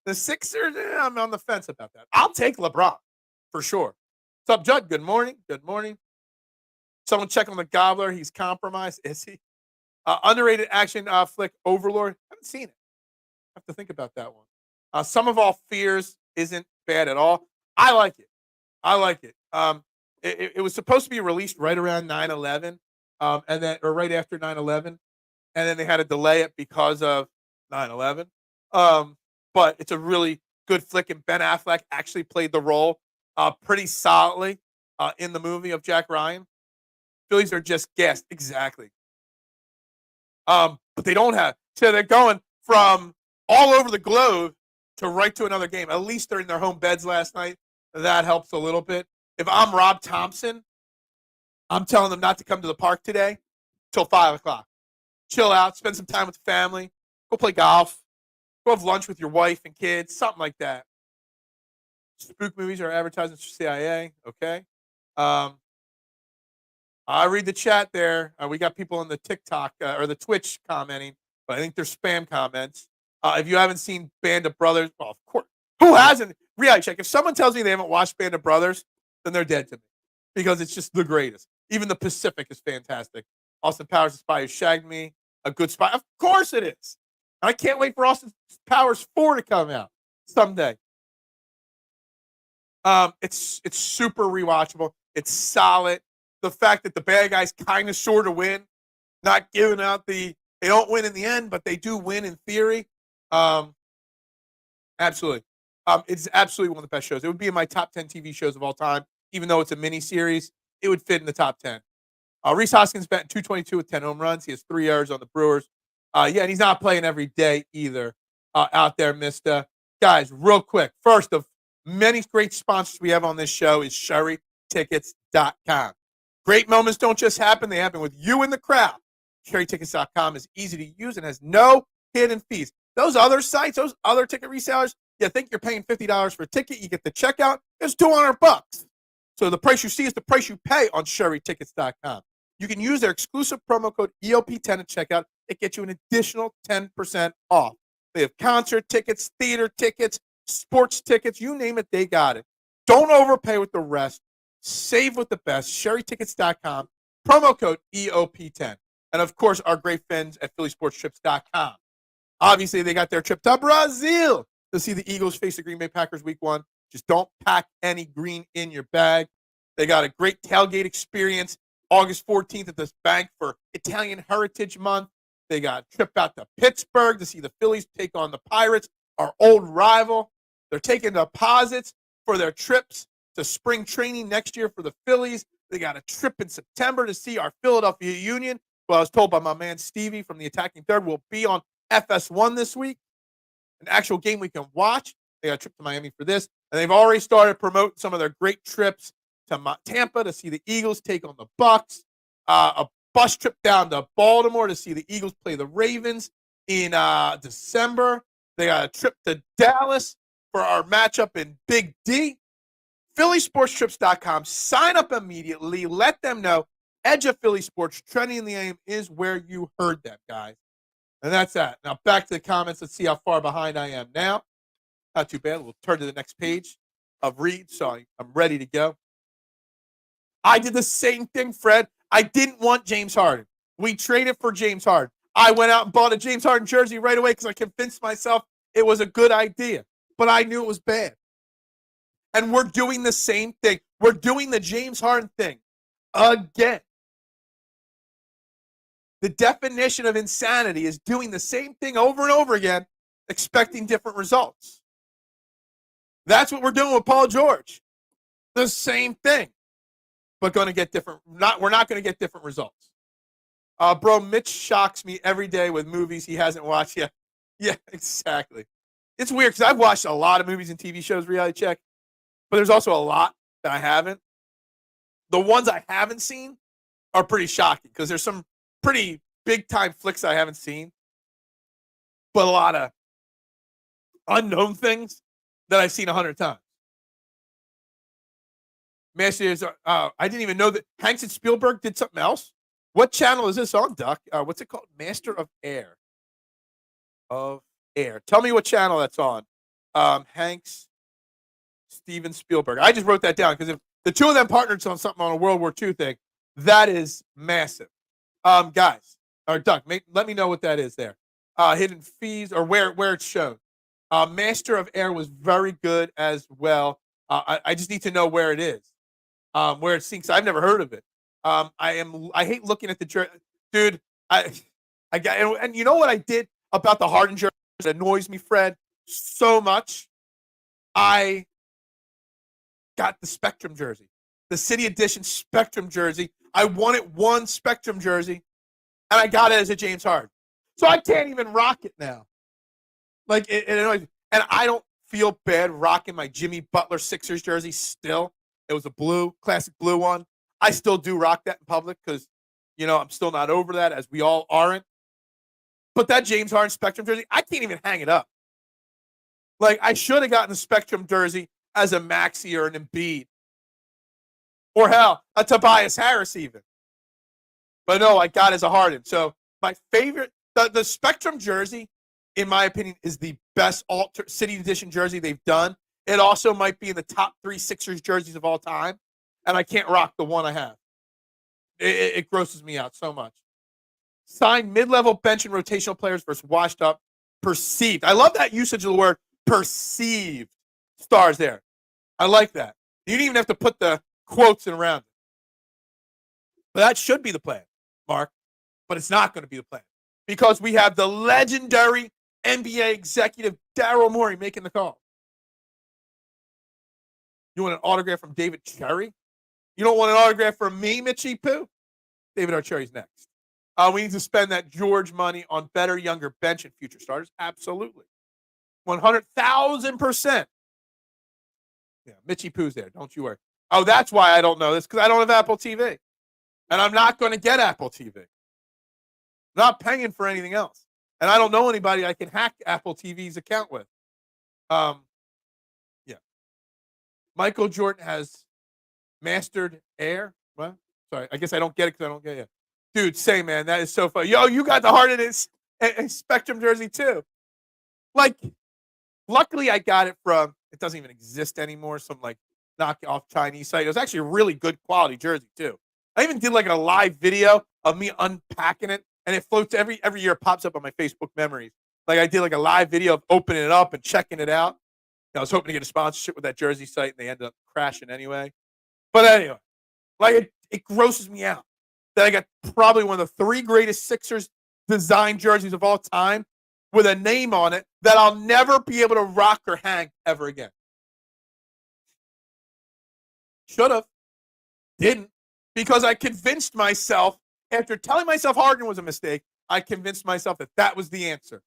The Sixers, I'm on the fence about that. I'll take LeBron for sure. What's up, Judd? Good morning. Good morning. Someone check on the Gobbler. He's compromised. Is he? Underrated action flick, Overlord. I haven't seen it. I have to think about that one. Some of All Fears isn't bad at all. I like it. I like it. It was supposed to be released right around 9/11, or right after 9/11, and then they had to delay it because of 9/11. But it's a really good flick, and Ben Affleck actually played the role pretty solidly in the movie of Jack Ryan. Phillies are just gassed, exactly. But they don't have. So they're going from all over the globe to right to another game. At least they're in their home beds last night. That helps a little bit. If I'm Rob Thompson, I'm telling them not to come to the park today till 5 o'clock. Chill out, spend some time with the family, go play golf, go have lunch with your wife and kids, something like that. Spook movies are advertisements for CIA. Okay. I read the chat there. We got people on the TikTok or the Twitch commenting, but I think they're spam comments. If you haven't seen Band of Brothers, well, of course, who hasn't? Reality check. If someone tells me they haven't watched Band of Brothers, then they're dead to me because it's just the greatest. Even the Pacific is fantastic. Austin Powers' Spy Who Shagged Me, a good spy. Of course it is. I can't wait for Austin Powers 4 to come out someday. It's super rewatchable. It's solid. The fact that the bad guys kind of sort of win, not giving out they don't win in the end, but they do win in theory. Absolutely. It's absolutely one of the best shows. It would be in my top 10 TV shows of all time, even though it's a mini series. It would fit in the top 10. Rhys Hoskins batting 222 with 10 home runs. He has 3 yards on the Brewers. And he's not playing every day either out there, Mr. Guys, real quick. First of many great sponsors we have on this show is SherryTickets.com. Great moments don't just happen. They happen with you in the crowd. SherryTickets.com is easy to use and has no hidden fees. Those other sites, those other ticket resellers, you think you're paying $50 for a ticket. You get the checkout. It's $200. So the price you see is the price you pay on SherryTickets.com. You can use their exclusive promo code EOP10 at checkout. It gets you an additional 10% off. They have concert tickets, theater tickets, sports tickets, you name it, they got it. Don't overpay with the rest. Save with the best. SherryTickets.com. Promo code EOP10. And, of course, our great friends at PhillySportsTrips.com. Obviously, they got their trip to Brazil to see the Eagles face the Green Bay Packers week 1. Just don't pack any green in your bag. They got a great tailgate experience August 14th at this bank for Italian Heritage Month. They got a trip out to Pittsburgh to see the Phillies take on the Pirates, our old rival. They're taking deposits for their trips to spring training next year for the Phillies. They got a trip in September to see our Philadelphia Union, who I was told by my man Stevie from the Attacking Third will be on FS1 this week. An actual game we can watch. They got a trip to Miami for this. And they've already started promoting some of their great trips to Tampa to see the Eagles take on the Bucks. A bus trip down to Baltimore to see the Eagles play the Ravens in December. They got a trip to Dallas for our matchup in Big D. PhillySportsTrips.com. Sign up immediately. Let them know Edge of Philly Sports, trending in the AM, is where you heard them, guys. And that's that. Now back to the comments. Let's see how far behind I am now. Not too bad. We'll turn to the next page of read. So I'm ready to go. I did the same thing, Fred. I didn't want James Harden. We traded for James Harden. I went out and bought a James Harden jersey right away because I convinced myself it was a good idea. But I knew it was bad. And we're doing the same thing. We're doing the James Harden thing again. The definition of insanity is doing the same thing over and over again, expecting different results. That's what we're doing with Paul George. The same thing, but going to get different. We're not going to get different results. Bro, Mitch shocks me every day with movies he hasn't watched yet. Yeah, exactly. It's weird because I've watched a lot of movies and TV shows, Reality Check, but there's also a lot that I haven't. The ones I haven't seen are pretty shocking because there's some pretty big-time flicks I haven't seen, but a lot of unknown things that I've seen 100 times. Masters, I didn't even know that Hanks and Spielberg did something else. What channel is this on, Duck? What's it called? Master of Air. Of Air. Tell me what channel that's on. Hanks, Steven Spielberg. I just wrote that down because if the two of them partnered on something on a World War II thing, that is massive. Guys, or Duck, let me know what that is there. Hidden fees or where it's shown. Master of Air was very good as well. I just need to know where it is. Where it sinks. I've never heard of it. I hate looking at the jersey. Dude, I got, and you know what I did about the Harden jersey that annoys me, Fred, so much? I got the Spectrum jersey. The City Edition Spectrum jersey. I wanted one Spectrum jersey, and I got it as a James Harden. So I can't even rock it now. Like, it annoys me. And I don't feel bad rocking my Jimmy Butler Sixers jersey still. It was a blue, classic blue one. I still do rock that in public because, I'm still not over that, as we all aren't. But that James Harden Spectrum jersey, I can't even hang it up. Like, I should have gotten the Spectrum jersey as a Maxey or an Embiid. Or hell, a Tobias Harris even. But no, I got it as a Harden. So my favorite The Spectrum jersey, in my opinion, is the best City Edition jersey they've done. It also might be in the top 3 Sixers jerseys of all time, and I can't rock the one I have. It grosses me out so much. Signed mid-level bench and rotational players versus washed up perceived. I love that usage of the word perceived stars there. I like that. You didn't even have to put the quotes in around it. But that should be the plan, Mark. But it's not going to be the plan because we have the legendary NBA executive Daryl Morey making the call. You want an autograph from David Cherry? You don't want an autograph from me, Mitchie Poo? David Archerry's next. We need to spend that George money on better, younger bench and future starters. Absolutely. 100,000%. Yeah, Mitchie Poo's there. Don't you worry. Oh, that's why I don't know this, because I don't have Apple TV. And I'm not going to get Apple TV. I'm not paying for anything else. And I don't know anybody I can hack Apple TV's account with. Yeah. Michael Jordan has mastered air. Well, sorry. I guess I don't get it because I don't get it. Dude, say, man, that is so funny. Yo, you got the heart of this Spectrum jersey, too. Like, luckily I got it from, it doesn't even exist anymore, some, like, knockoff Chinese site. It was actually a really good quality jersey, too. I even did, like, a live video of me unpacking it, and it floats every year. It pops up on my Facebook memories. Like, I did, like, a live video of opening it up and checking it out. I was hoping to get a sponsorship with that jersey site, and they ended up crashing anyway. But anyway, like, it grosses me out that I got probably one of the 3 greatest Sixers design jerseys of all time with a name on it that I'll never be able to rock or hang ever again. Should have. Didn't. Because I convinced myself, after telling myself Harden was a mistake, I convinced myself that that was the answer.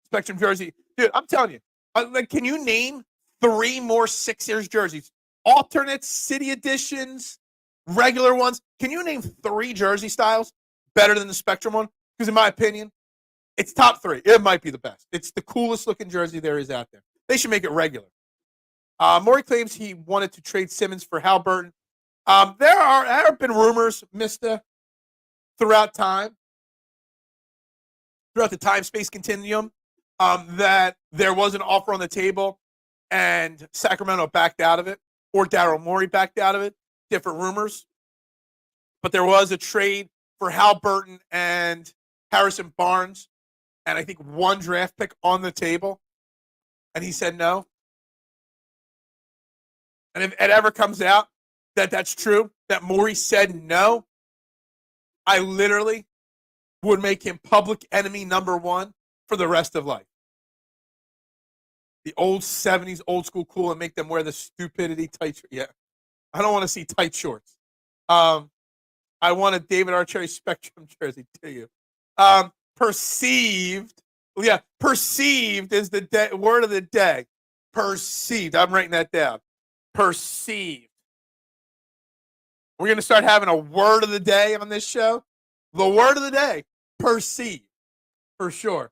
Spectrum jersey. Dude, I'm telling you, like, can you name 3 more Sixers jerseys? Alternates, city editions, regular ones. Can you name 3 jersey styles better than the Spectrum one? Because in my opinion, it's top 3. It might be the best. It's the coolest looking jersey there is out there. They should make it regular. Morey claims he wanted to trade Simmons for Halliburton. There have been rumors, Mister, throughout the time-space continuum, that there was an offer on the table and Sacramento backed out of it, or Daryl Morey backed out of it. Different rumors. But there was a trade for Halliburton and Harrison Barnes, and I think 1 draft pick on the table, and he said no. And if it ever comes out that that's true, that Morey said no, I literally would make him public enemy number 1 for the rest of life. The old 70s, old school cool, and make them wear the stupidity tight shorts. Yeah. I don't want to see tight shorts. I want a David Archerry Spectrum jersey to you. Perceived. Yeah, perceived is the word of the day. Perceived. I'm writing that down. Perceived. We're going to start having a word of the day on this show. The word of the day, perceived, for sure.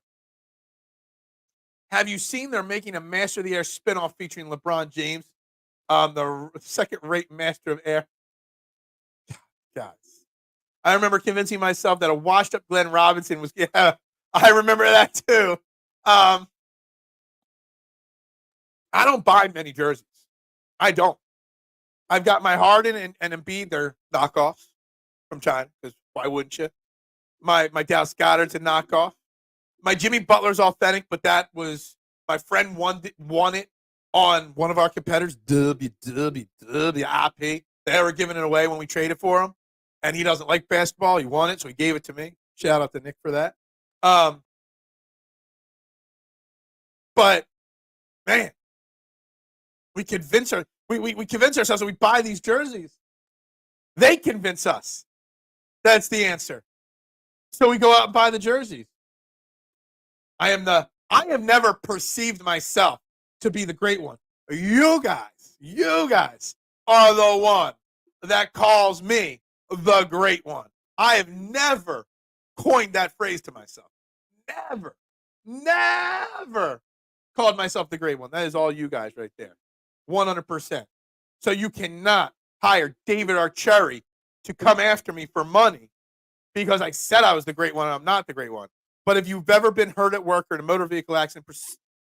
Have you seen they're making a Master of the Air spinoff featuring LeBron James, the second-rate Master of Air? Guys, I remember convincing myself that a washed-up Glenn Robinson was. Yeah, I remember that too. I don't buy many jerseys. I don't. I've got my Harden and Embiid. They're knockoffs from China, because why wouldn't you? My Dallas Goddard's a knockoff. My Jimmy Butler's authentic, but that was my friend won it on one of our competitors, WWIP. They were giving it away when we traded for him, and he doesn't like basketball. He won it, so he gave it to me. Shout out to Nick for that. But man, we convince ourselves that we buy these jerseys. They convince us that's the answer. So we go out and buy the jerseys. I have never perceived myself to be the great one. You guys are the one that calls me the great one. I have never coined that phrase to myself. Never called myself the great one. That is all you guys right there. 100%. So you cannot hire David Archerry to come after me for money because I said I was the great one and I'm not the great one. But if you've ever been hurt at work or in a motor vehicle accident,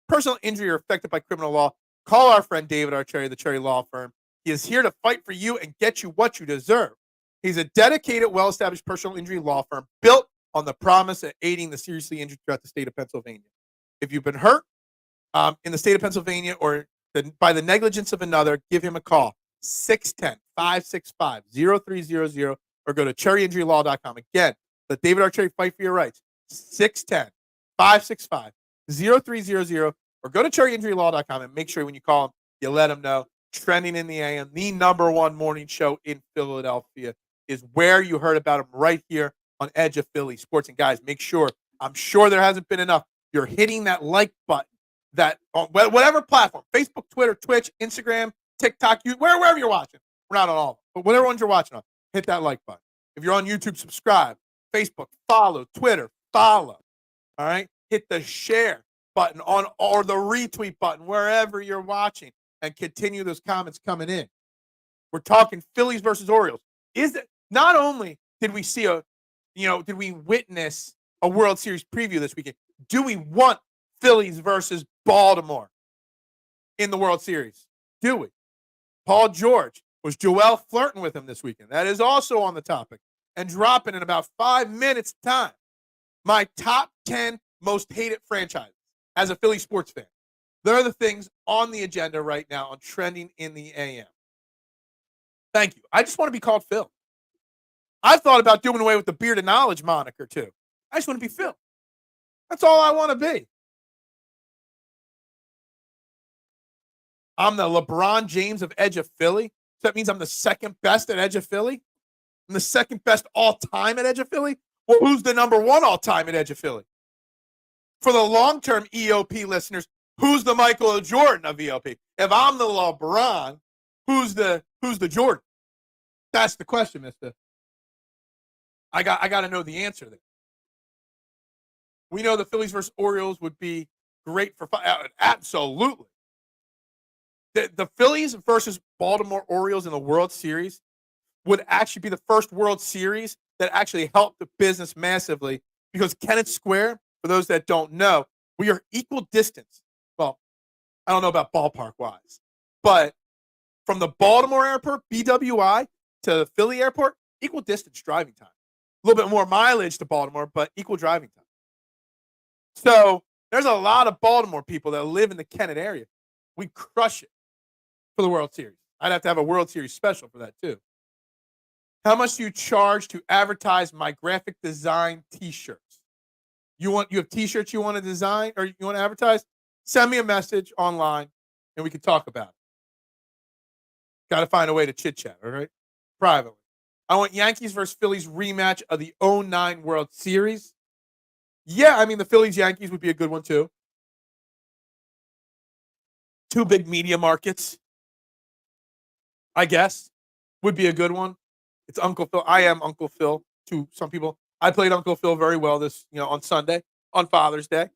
personal injury, or affected by criminal law, call our friend David Archeri, the Cherry Law Firm. He is here to fight for you and get you what you deserve. He's a dedicated, well-established personal injury law firm built on the promise of aiding the seriously injured throughout the state of Pennsylvania. If you've been hurt in the state of Pennsylvania or by the negligence of another, give him a call, 610-565-0300, or go to cherryinjurylaw.com. Again, let David Archeri fight for your rights, 610-565-0300, or go to cherryinjurylaw.com and make sure when you call him, you let him know. Trending in the AM, the #1 morning show in Philadelphia, is where you heard about him, right here on Edge of Philly Sports. And guys, make sure, I'm sure there hasn't been enough, you're hitting that like button, that on whatever platform, Facebook, Twitter, Twitch, Instagram, TikTok, wherever you're watching. We're not on all of them, but whatever ones you're watching on, hit that like button. If you're on YouTube, subscribe. Facebook, follow. Twitter, follow. All right? Hit the share button or the retweet button wherever you're watching, and continue those comments coming in. We're talking Phillies versus Orioles. Is it not only did we see did we witness a World Series preview this weekend? Do we want Phillies versus Baltimore in the World Series? Do we? Paul George, was Joel flirting with him this weekend? That is also on the topic. And dropping in about 5 minutes time, my top 10 most hated franchises as a Philly sports fan. There are the things on the agenda right now on Trending in the AM. Thank you. I just want to be called Phil. I've thought about doing away with the Beard of Knowledge moniker, too. I just want to be Phil. That's all I want to be. I'm the LeBron James of Edge of Philly. So that means I'm the second best at Edge of Philly? I'm the second best all-time at Edge of Philly? Well, who's the #1 all-time at Edge of Philly? For the long-term EOP listeners, who's the Michael Jordan of EOP? If I'm the LeBron, who's the Jordan? That's the question, mister. I got to know the answer there. We know the Phillies versus Orioles would be great for fun. Absolutely. The Phillies versus Baltimore Orioles in the World Series would actually be the first World Series that actually helped the business massively, because Kennett Square, for those that don't know, we are equal distance. Well, I don't know about ballpark-wise, but from the Baltimore airport, BWI, to the Philly airport, equal distance driving time. A little bit more mileage to Baltimore, but equal driving time. So there's a lot of Baltimore people that live in the Kennett area. We crush it for the World Series. I'd have to have a World Series special for that, too. How much do you charge to advertise my graphic design T-shirts? You have T-shirts you want to design or you want to advertise? Send me a message online, and we can talk about it. Got to find a way to chit-chat, all right? Privately. I want Yankees versus Phillies rematch of the 2009 World Series. Yeah, I mean, the Phillies-Yankees would be a good one, too. Two big media markets, I guess, would be a good one. It's Uncle Phil. I am Uncle Phil to some people. I played Uncle Phil very well on Sunday, on Father's Day.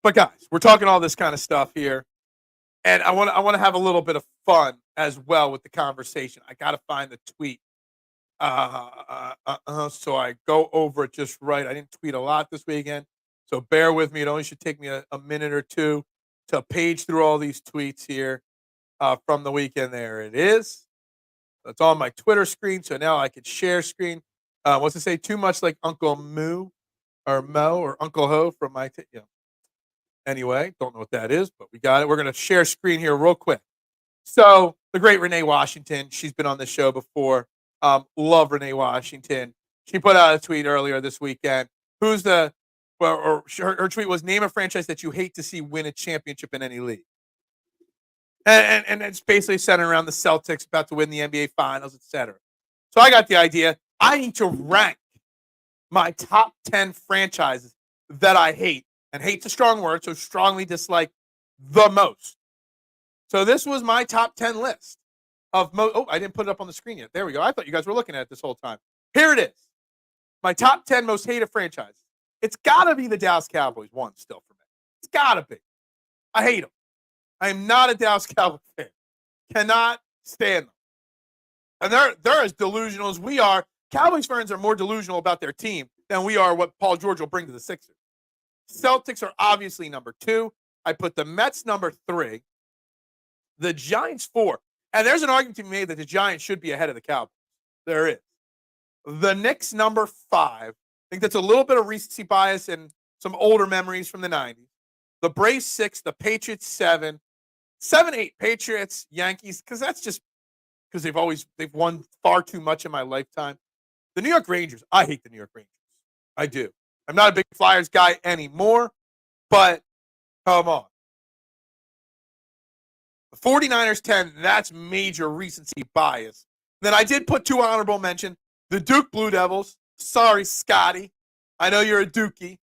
But guys, we're talking all this kind of stuff here, and I want to have a little bit of fun as well with the conversation. I got to find the tweet, so I go over it just right. I didn't tweet a lot this weekend, so bear with me. It only should take me a minute or two to page through all these tweets here from the weekend. There it is. It's on my Twitter screen, so now I can share screen. What's it say? Too much like Uncle Moo or Mo or Uncle Ho from my Anyway, don't know what that is, but we got it. We're going to share screen here real quick. So the great Renee Washington, she's been on the show before. Love Renee Washington. She put out a tweet earlier this weekend. Her tweet was, name a franchise that you hate to see win a championship in any league. And it's basically centered around the Celtics about to win the NBA Finals, etc. So I got the idea. I need to rank my top 10 franchises that I hate. And hate's a strong word, so strongly dislike the most. So this was my top 10 list of I didn't put it up on the screen yet. There we go. I thought you guys were looking at it this whole time. Here it is. My top 10 most hated franchises. It's got to be the Dallas Cowboys, one still for me. It's got to be. I hate them. I am not a Dallas Cowboys fan. Cannot stand them. And they're as delusional as we are. Cowboys fans are more delusional about their team than we are what Paul George will bring to the Sixers. Celtics are obviously number 2. I put the Mets number 3. The Giants 4. And there's an argument to be made that the Giants should be ahead of the Cowboys. There is. The Knicks number 5. I think that's a little bit of recency bias and some older memories from the 90s. The Braves 6. The Patriots 7. 7, 8 Patriots, Yankees, because that's just because they've won far too much in my lifetime. The New York Rangers, I hate the New York Rangers. I do. I'm not a big Flyers guy anymore, but come on. The 49ers 10, that's major recency bias. Then I did put 2 honorable mention. The Duke Blue Devils. Sorry, Scotty. I know you're a Dookie,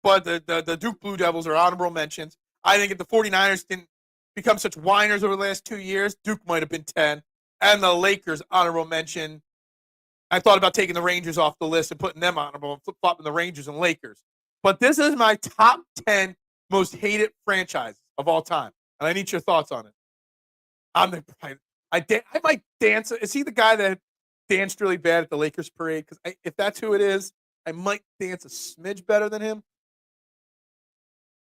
but the Duke Blue Devils are honorable mentions. I think if the 49ers didn't become such whiners over the last 2 years, Duke might have been 10. And the Lakers, honorable mention. I thought about taking the Rangers off the list and putting them honorable and flip-flopping the Rangers and Lakers. But this is my top 10 most hated franchises of all time. And I need your thoughts on it. I might dance. Is he the guy that danced really bad at the Lakers parade? Because if that's who it is, I might dance a smidge better than him.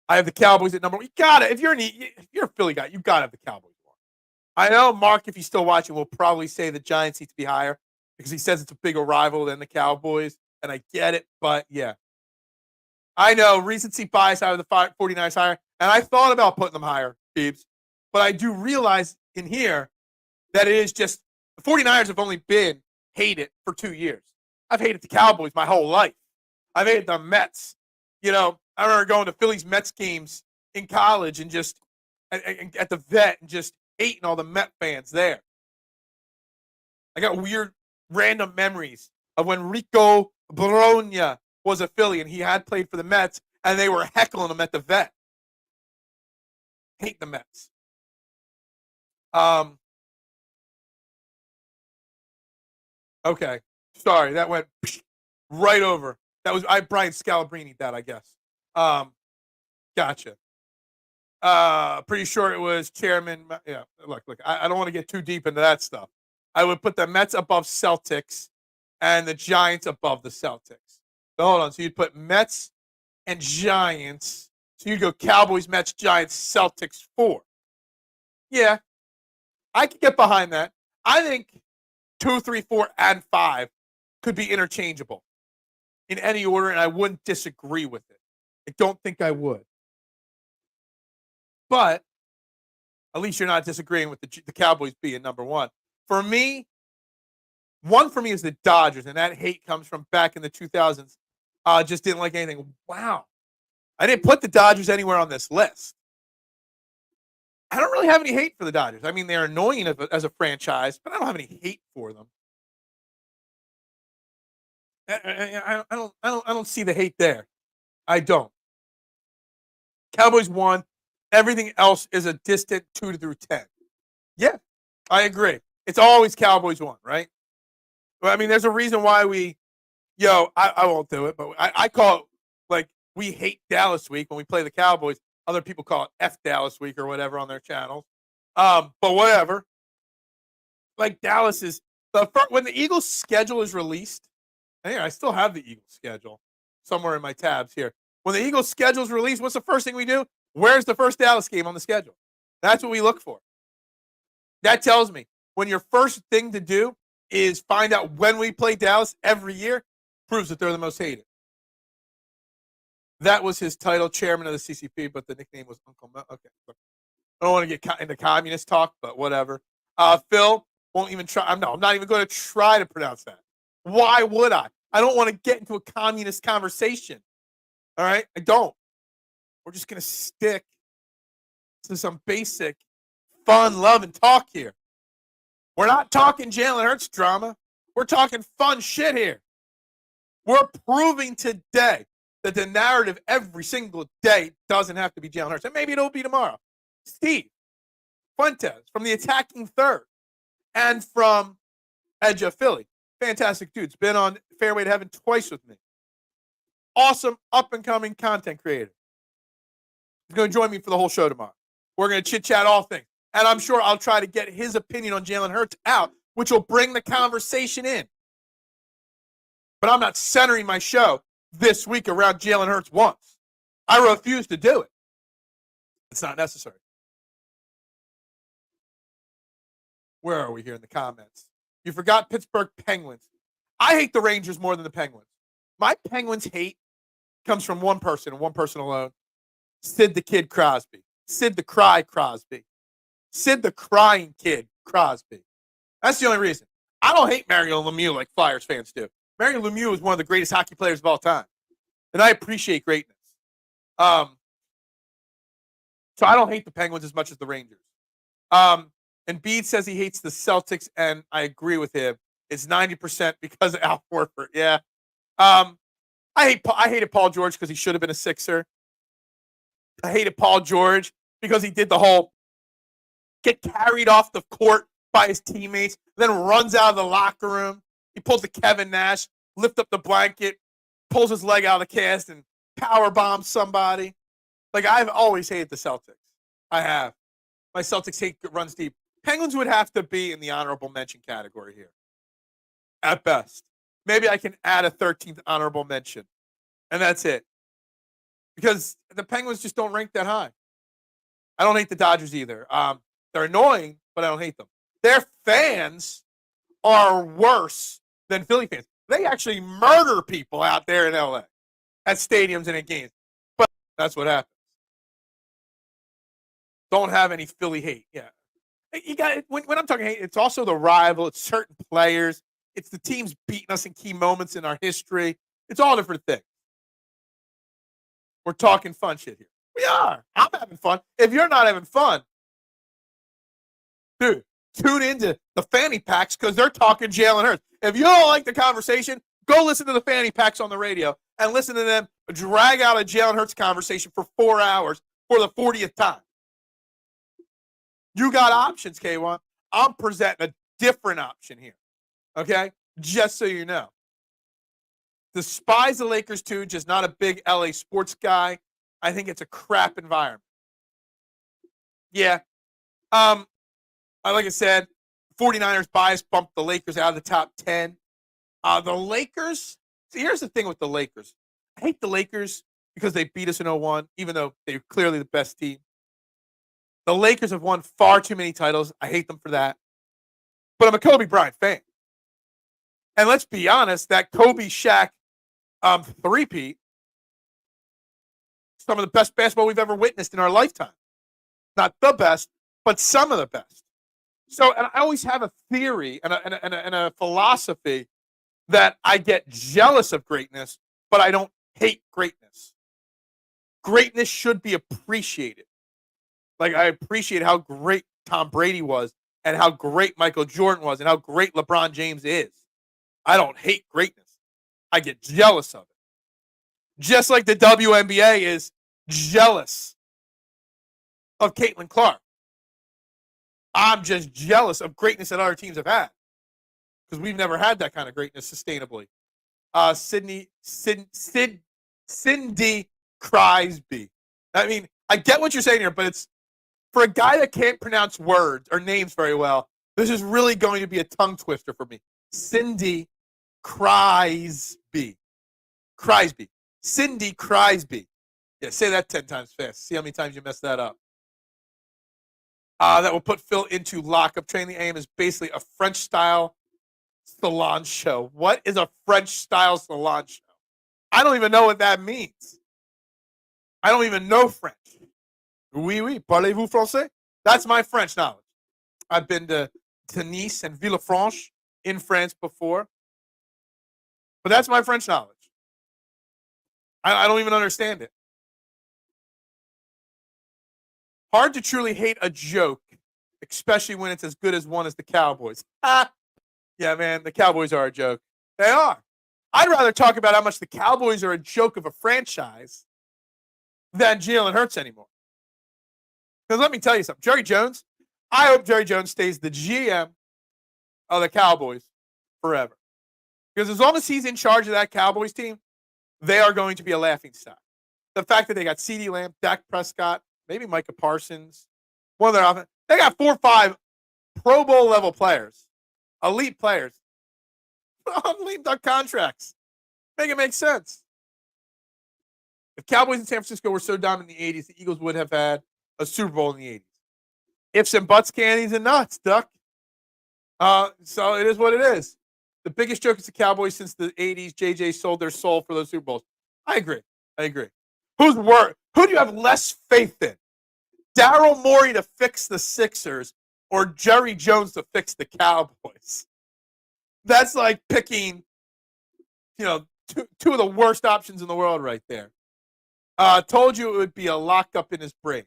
I have the Cowboys at number 1. You got it. If you're a Philly guy, you got to have the Cowboys one. I know Mark, if he's still watching, will probably say the Giants need to be higher because he says it's a bigger rival than the Cowboys, and I get it, but yeah. I know recency bias out of the 49ers higher, and I thought about putting them higher, Beebs, but I do realize in here that it is just the 49ers have only been hated for 2 years. I've hated the Cowboys my whole life. I've hated the Mets. You know, I remember going to Phillies Mets games in college and just at the vet and just hating all the Met fans there. I got weird, random memories of when Rico Brogna was a Philly and he had played for the Mets and they were heckling him at the vet. Hate the Mets. Okay. Sorry, that went right over. That was Brian Scalabrine that, I guess. Gotcha. Pretty sure it was Chairman. Yeah, look, I don't want to get too deep into that stuff. I would put the Mets above Celtics and the Giants above the Celtics. So hold on. So you'd put Mets and Giants. So you'd go Cowboys, Mets, Giants, Celtics 4. Yeah, I could get behind that. I think 2, 3, 4, and 5 could be interchangeable in any order, and I wouldn't disagree with it. I don't think I would. But at least you're not disagreeing with the Cowboys being number 1. For me, 1 for me is the Dodgers, and that hate comes from back in the 2000s. Just didn't like anything. Wow. I didn't put the Dodgers anywhere on this list. I don't really have any hate for the Dodgers. I mean, they're annoying as a franchise, but I don't have any hate for them. I don't see the hate there. I don't. Cowboys 1. Everything else is a distant 2 through 10. Yeah, I agree. It's always Cowboys 1, right? Well, I mean, there's a reason why I won't do it, but I call it like we hate Dallas week when we play the Cowboys. Other people call it F Dallas week or whatever on their channels. But whatever. Like Dallas is when the Eagles schedule is released. And here, I still have the Eagles schedule somewhere in my tabs here. When the Eagles schedule is released, what's the first thing we do? Where's the first Dallas game on the schedule? That's what we look for. That tells me when your first thing to do is find out when we play Dallas every year, proves that they're the most hated. That was his title, chairman of the CCP, but the nickname was Uncle Mel. Okay. I don't want to get into communist talk, but whatever. Phil won't even try. I'm not even going to try to pronounce that. Why would I? I don't want to get into a communist conversation. All right? I don't. We're just going to stick to some basic fun, love, and talk here. We're not talking Jalen Hurts drama. We're talking fun shit here. We're proving today that the narrative every single day doesn't have to be Jalen Hurts. And maybe it'll be tomorrow. Steve Fuentes from the Attacking Third and from Edge of Philly. Fantastic dudes. Been on Fairway to Heaven twice with me. Awesome up-and-coming content creator. He's going to join me for the whole show tomorrow. We're going to chit-chat all things. And I'm sure I'll try to get his opinion on Jalen Hurts out which will bring the conversation in. But I'm not centering my show this week around Jalen Hurts once. I refuse to do it. It's not necessary. Where are we here in the comments? You forgot Pittsburgh Penguins. I hate the Rangers more than the Penguins. My Penguins hate comes from one person and one person alone. Sid the Kid Crosby. Sid the Cry Crosby. Sid the Crying Kid Crosby. That's the only reason. I don't hate Mario Lemieux like Flyers fans do. Mario Lemieux is one of the greatest hockey players of all time. And I appreciate greatness. So I don't hate the Penguins as much as the Rangers. Embiid says he hates the Celtics, and I agree with him. It's 90% because of Al Horford. Yeah. I hated Paul George because he should have been a Sixer. I hated Paul George because he did the whole get carried off the court by his teammates, then runs out of the locker room. He pulls the Kevin Nash, lift up the blanket, pulls his leg out of the cast, and power bombs somebody. Like, I've always hated the Celtics. I have. My Celtics hate runs deep. Penguins would have to be in the honorable mention category here. At best. Maybe I can add a 13th honorable mention. And that's it. Because the Penguins just don't rank that high. I don't hate the Dodgers either. They're annoying, but I don't hate them. Their fans are worse than Philly fans. They actually murder people out there in LA at stadiums and at games. But that's what happens. Don't have any Philly hate. Yeah. You got when I'm talking hate, it's also the rival, it's certain players, it's the teams beating us in key moments in our history. It's all different things. We're talking fun shit here. We are. I'm having fun. If you're not having fun, dude, tune into the fanny packs because they're talking Jalen Hurts. If you don't like the conversation, go listen to the fanny packs on the radio and listen to them drag out a Jalen Hurts conversation for 4 hours for the 40th time. You got options, K1. I'm presenting a different option here. Okay? Just so you know. Despise the Lakers too, just not a big LA sports guy. I think it's a crap environment. Yeah. Like I said, 49ers bias bumped the Lakers out of the top 10. The Lakers, see, here's the thing with the Lakers. I hate the Lakers because they beat us in 01, even though they're clearly the best team. The Lakers have won far too many titles. I hate them for that. But I'm a Kobe Bryant fan. And let's be honest, that Kobe Shaq three-peat, some of the best basketball we've ever witnessed in our lifetime. Not the best, but some of the best. So, and I always have a theory and a philosophy that I get jealous of greatness, but I don't hate greatness. Greatness should be appreciated. Like, I appreciate how great Tom Brady was and how great Michael Jordan was and how great LeBron James is. I don't hate greatness. I get jealous of it. Just like the WNBA is jealous of Caitlin Clark. I'm just jealous of greatness that other teams have had because we've never had that kind of greatness sustainably. Cindy Crosby. I mean, I get what you're saying here, but it's for a guy that can't pronounce words or names very well. This is really going to be a tongue twister for me. Cindy Crosby. Crosby. Cindy Crosby. Yeah, say that 10 times fast. See how many times you mess that up. That will put Phil into lockup. Training the AM is basically a French-style salon show. What is a French-style salon show? I don't even know what that means. I don't even know French. Oui, oui. Parlez-vous français? That's my French knowledge. I've been to Nice and Villefranche in France before. But that's my French knowledge. I don't even understand it. Hard to truly hate a joke, especially when it's as good as one as the Cowboys. Yeah, man, the Cowboys are a joke. They are. I'd rather talk about how much the Cowboys are a joke of a franchise than Jalen Hurts anymore. Because let me tell you something. Jerry Jones, I hope Jerry Jones stays the GM of the Cowboys forever. Because as long as he's in charge of that Cowboys team, they are going to be a laughingstock. The fact that they got CeeDee Lamb, Dak Prescott, maybe Micah Parsons, one of their offense. They got 4 or 5 Pro Bowl level players elite players on lame duck contracts. Make it make sense. If Cowboys in San Francisco were so dominant in the 80s, the Eagles would have had a Super Bowl in the 80s. Ifs and buts, candies and nuts, Duck. So it is what it is. The biggest joke is the Cowboys since the 80s. JJ sold their soul for those Super Bowls. I agree. Who do you have less faith in? Daryl Morey to fix the Sixers or Jerry Jones to fix the Cowboys? That's like picking, two of the worst options in the world right there. Told you it would be a lockup in his brain.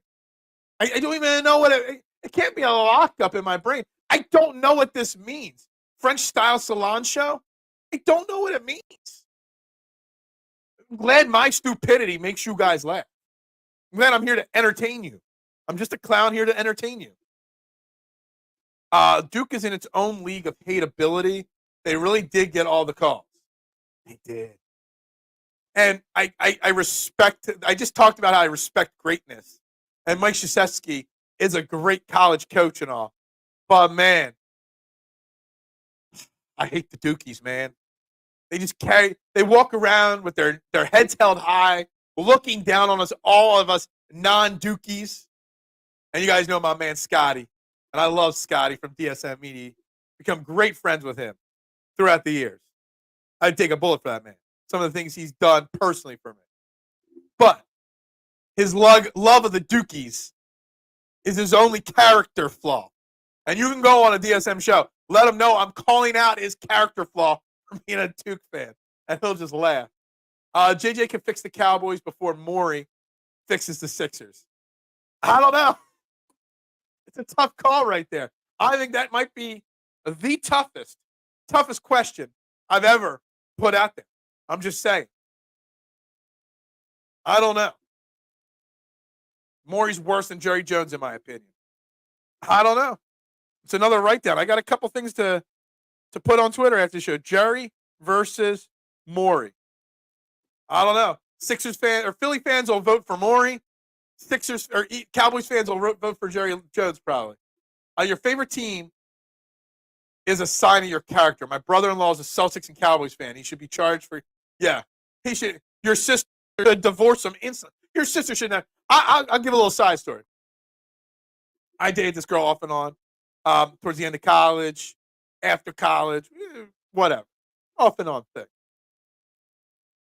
I don't even know what it can't be a lockup in my brain. I don't know what this means. French style salon show? I don't know what it means. I'm glad my stupidity makes you guys laugh. I'm glad I'm here to entertain you. I'm just a clown here to entertain you. Duke is in its own league of hateability. They really did get all the calls. They did. And I respect, I just talked about how I respect greatness. And Mike Krzyzewski is a great college coach and all. But, man, I hate the Dukies, man. They walk around with their heads held high, looking down on us, all of us non-Dukies. And you guys know my man Scotty. And I love Scotty from DSM Media. Become great friends with him throughout the years. I'd take a bullet for that man. Some of the things he's done personally for me. But his love of the Dukies is his only character flaw. And you can go on a DSM show. Let him know I'm calling out his character flaw for being a Duke fan. And he'll just laugh. JJ can fix the Cowboys before Morey fixes the Sixers. I don't know. It's a tough call right there. I think that might be the toughest question I've ever put out there. I'm just saying. I don't know. Morey's worse than Jerry Jones, in my opinion. I don't know. It's another write-down. I got a couple things to put on Twitter after the show. Jerry versus Morey. I don't know. Sixers fan or Philly fans will vote for Morey. Cowboys fans will vote for Jerry Jones probably. Your favorite team is a sign of your character. My brother-in-law is a Celtics and Cowboys fan. He should be charged for. Yeah, he should. Your sister should divorce him instantly. Your sister should not. I'll give a little side story. I dated this girl off and on towards the end of college, after college, whatever. Off and on thing.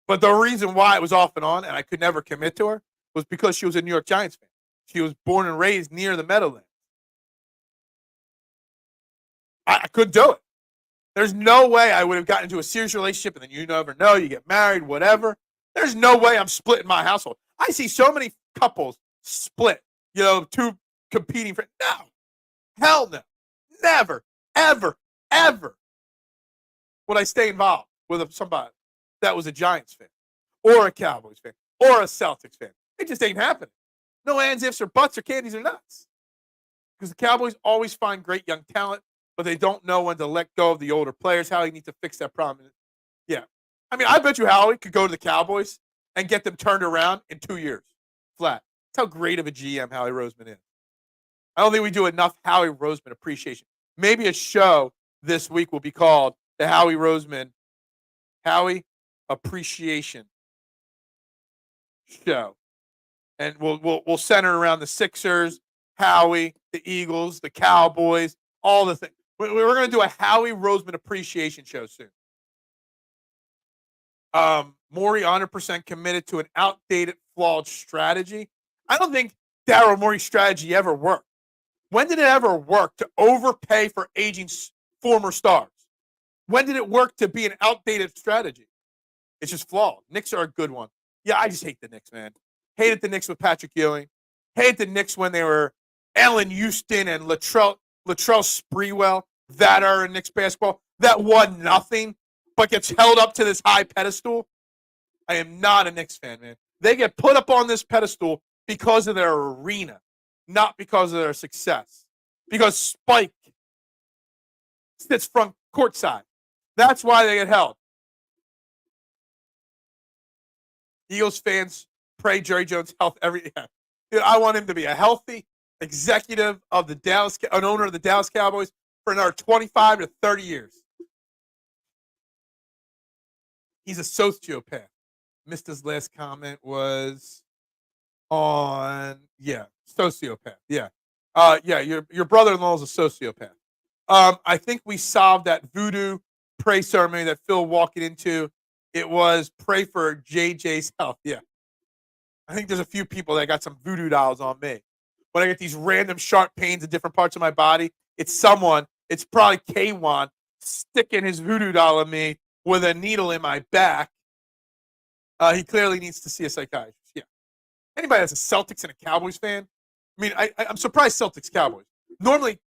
But the reason why it was off and on and I could never commit to her was because she was a New York Giants fan. She was born and raised near the Meadowlands. I couldn't do it. There's no way I would have gotten into a serious relationship and then you never know, you get married, whatever. There's no way I'm splitting my household. I see so many couples split, two competing for. No. Hell no. Never, ever, ever would I stay involved with somebody that was a Giants fan or a Cowboys fan or a Celtics fan. It just ain't happening. No ands, ifs, or buts, or candies, or nuts. Because the Cowboys always find great young talent, but they don't know when to let go of the older players. Howie needs to fix that problem. Yeah. I mean, I bet you Howie could go to the Cowboys and get them turned around in 2 years. Flat. That's how great of a GM Howie Roseman is. I don't think we do enough Howie Roseman appreciation. Maybe a show this week will be called the Howie Roseman Howie Appreciation Show. And we'll center around the Sixers, Howie, the Eagles, the Cowboys, all the things. We're going to do a Howie Roseman appreciation show soon. Morey 100% committed to an outdated, flawed strategy. I don't think Daryl Morey's strategy ever worked. When did it ever work to overpay for aging former stars? When did it work to be an outdated strategy? It's just flawed. Knicks are a good one. Yeah, I just hate the Knicks, man. Hated the Knicks with Patrick Ewing. Hated the Knicks when they were Allen Houston and Latrell Sprewell that are in Knicks basketball that won nothing but gets held up to this high pedestal. I am not a Knicks fan, man. They get put up on this pedestal because of their arena, not because of their success. Because Spike sits front courtside. That's why they get held. Eagles fans pray Jerry Jones' health every. Yeah. I want him to be a healthy executive of the an owner of the Dallas Cowboys. for another 25 to 30 years. He's a sociopath. Missed his last comment was on, sociopath. Yeah. Your brother-in-law is a sociopath. I think we solved that voodoo pray ceremony that Phil walking into. It was pray for JJ's health. Yeah. I think there's a few people that got some voodoo dolls on me. When I get these random sharp pains in different parts of my body, it's probably Quinyon sticking his voodoo doll on me with a needle in my back. He clearly needs to see a psychiatrist. Yeah. Anybody that's a Celtics and a Cowboys fan, I mean, I'm surprised Celtics Cowboys. Normally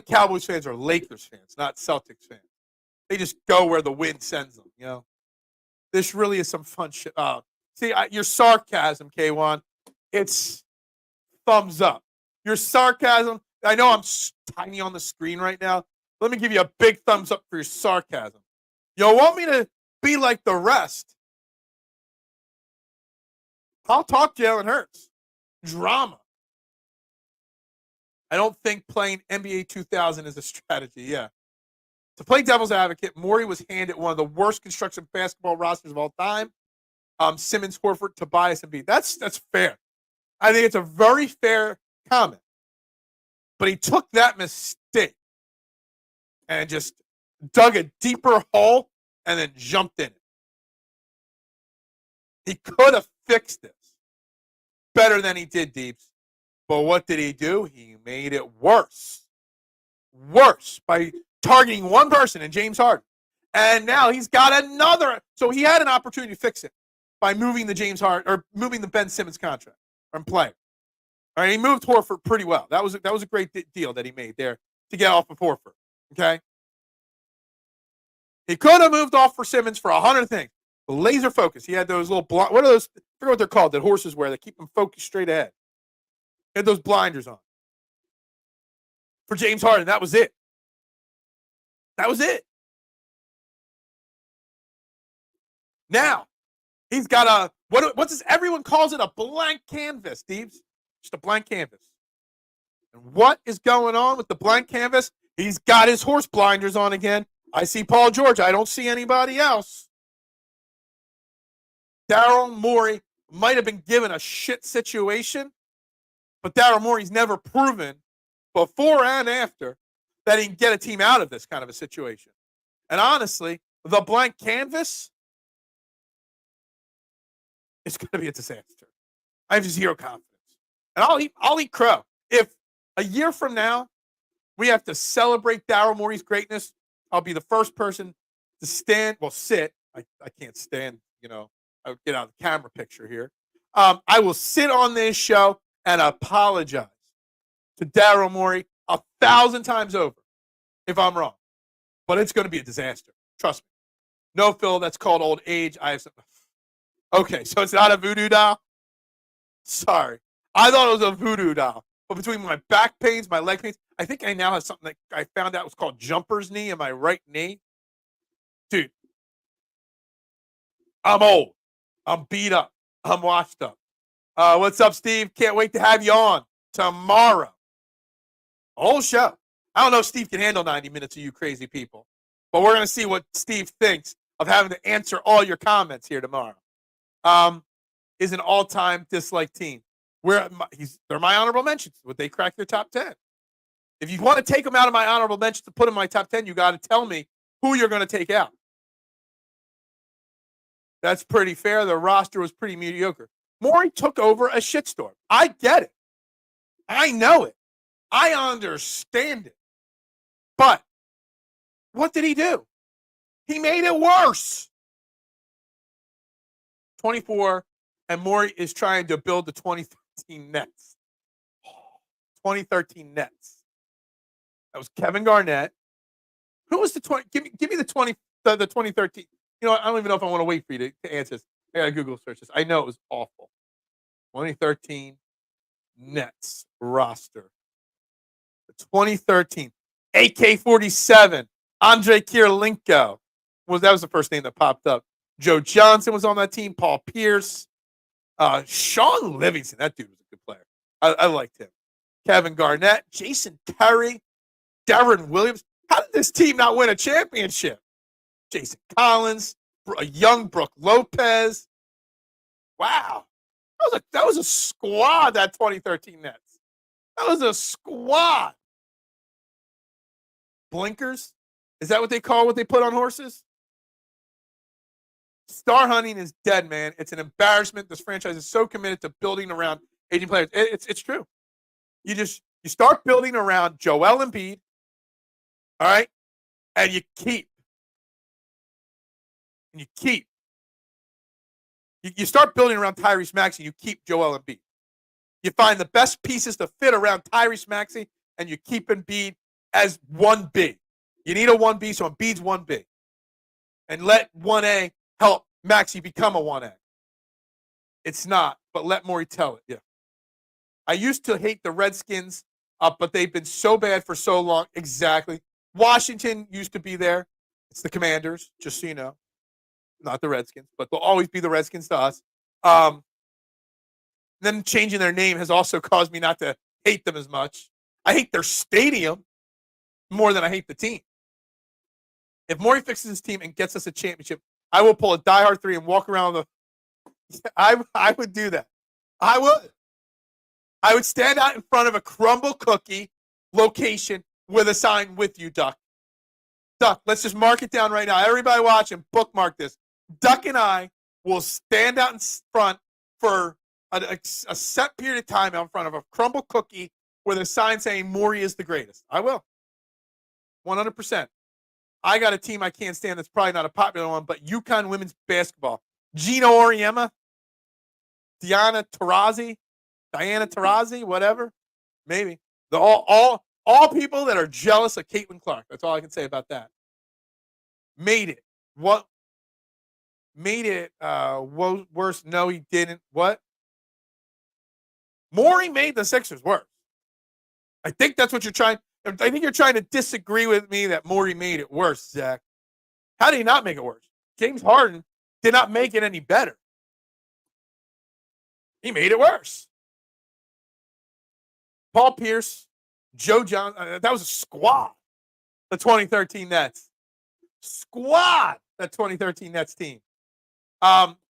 Cowboys fans are Lakers fans, not Celtics fans. They just go where the wind sends them. You know, this really is some fun shit. See, your sarcasm, K1, it's thumbs up. Your sarcasm. I know I'm tiny on the screen right now. Let me give you a big thumbs up for your sarcasm. You want me to be like the rest? I'll talk Jalen Hurts. Drama. I don't think playing NBA 2000 is a strategy. Yeah. To play devil's advocate, Morey was handed one of the worst construction basketball rosters of all time. Simmons, Horford, Tobias, Embiid. That's fair. I think it's a very fair comment. But he took that mistake and just dug a deeper hole and then jumped in it. He could have fixed this better than he did, Deeps. But what did he do? He made it worse. Worse by targeting one person in James Harden. And now he's got another. So he had an opportunity to fix it by moving the James Harden or moving the Ben Simmons contract from player. All right, he moved Horford pretty well. That was a great deal that he made there to get off of Horford. Okay. He could have moved off for Simmons for 100 things. Laser focus. He had those little what are those? I forget what they're called that horses wear that keep them focused straight ahead. He had those blinders on. For James Harden, that was it. That was it. Now, he's got a, what's this? Everyone calls it a blank canvas, Steve. Just a blank canvas. And what is going on with the blank canvas? He's got his horse blinders on again. I see Paul George. I don't see anybody else. Daryl Morey might have been given a shit situation, but Daryl Morey's never proven before and after that he can get a team out of this kind of a situation. And honestly, the blank canvas is going to be a disaster. I have zero confidence. And I'll eat crow. If a year from now we have to celebrate Daryl Morey's greatness, I'll be the first person to sit. I can't stand, I would get out of the camera picture here. I will sit on this show and apologize to Daryl Morey 1,000 times over if I'm wrong. But it's going to be a disaster. Trust me. No, Phil, that's called old age. I have some. Okay, so it's not a voodoo doll? Sorry. I thought it was a voodoo doll. But between my back pains, my leg pains, I think I now have something that I found out was called jumper's knee in my right knee. Dude, I'm old. I'm beat up. I'm washed up. What's up, Steve? Can't wait to have you on tomorrow. A whole show. I don't know if Steve can handle 90 minutes of you crazy people. But we're going to see what Steve thinks of having to answer all your comments here tomorrow. Is an all-time dislike team. They're my honorable mentions. Would they crack your top 10? If you want to take them out of my honorable mentions to put them in my top 10, you got to tell me who you're going to take out. That's pretty fair. The roster was pretty mediocre. Morey took over a shitstorm. I get it. I know it. I understand it. But what did he do? He made it worse. 24, and Morey is trying to build the 2013 Nets. 2013 Nets. That was Kevin Garnett. Who was the 20? Give me the 2013. You know what? I don't even know if I want to wait for you to answer this. I got to Google search this. I know it was awful. 2013 Nets roster. The 2013 AK-47. Andre Kirilenko. That was the first name that popped up. Joe Johnson was on that team. Paul Pierce. Sean Livingston. That dude was a good player. I liked him. Kevin Garnett. Jason Terry. Darren Williams. How did this team not win a championship? Jason Collins, a young Brooke Lopez. Wow. That was a squad, that 2013 Nets. That was a squad. Blinkers? Is that what they call what they put on horses? Star hunting is dead, man. It's an embarrassment. This franchise is so committed to building around aging players. It's true. You start building around Joel Embiid, all right, and you keep. And you keep. You start building around Tyrese Maxey, you keep Joel Embiid. You find the best pieces to fit around Tyrese Maxey, and you keep Embiid as 1B. You need a 1B, so Embiid's 1B. And let 1A help Maxey become a 1A. It's not, but let Morey tell it. Yeah. I used to hate the Redskins, but they've been so bad for so long. Exactly. Washington used to be there. It's the Commanders, just so you know. Not the Redskins, but they'll always be the Redskins to us. Them changing their name has also caused me not to hate them as much. I hate their stadium more than I hate the team. If Morey fixes his team and gets us a championship, I will pull a diehard 3 and walk around I would do that. I would. I would stand out in front of a crumble cookie location with a sign with you, Duck. Duck, let's just mark it down right now. Everybody watching, bookmark this. Duck and I will stand out in front for a set period of time out in front of a crumble cookie with a sign saying Morey is the greatest. I will. 100%. I got a team I can't stand that's probably not a popular one, but UConn women's basketball. Gino Auriemma, Diana Taurasi, whatever. Maybe. All people that are jealous of Caitlin Clark. That's all I can say about that. Made it. What? Made it worse? No, he didn't. What? Morey made the Sixers worse. I think that's what you're trying. I think you're trying to disagree with me that Morey made it worse, Zach. How did he not make it worse? James Harden did not make it any better. He made it worse. Paul Pierce, Joe Johnson, that was a squad. The 2013 Nets. Squad, that 2013 Nets team.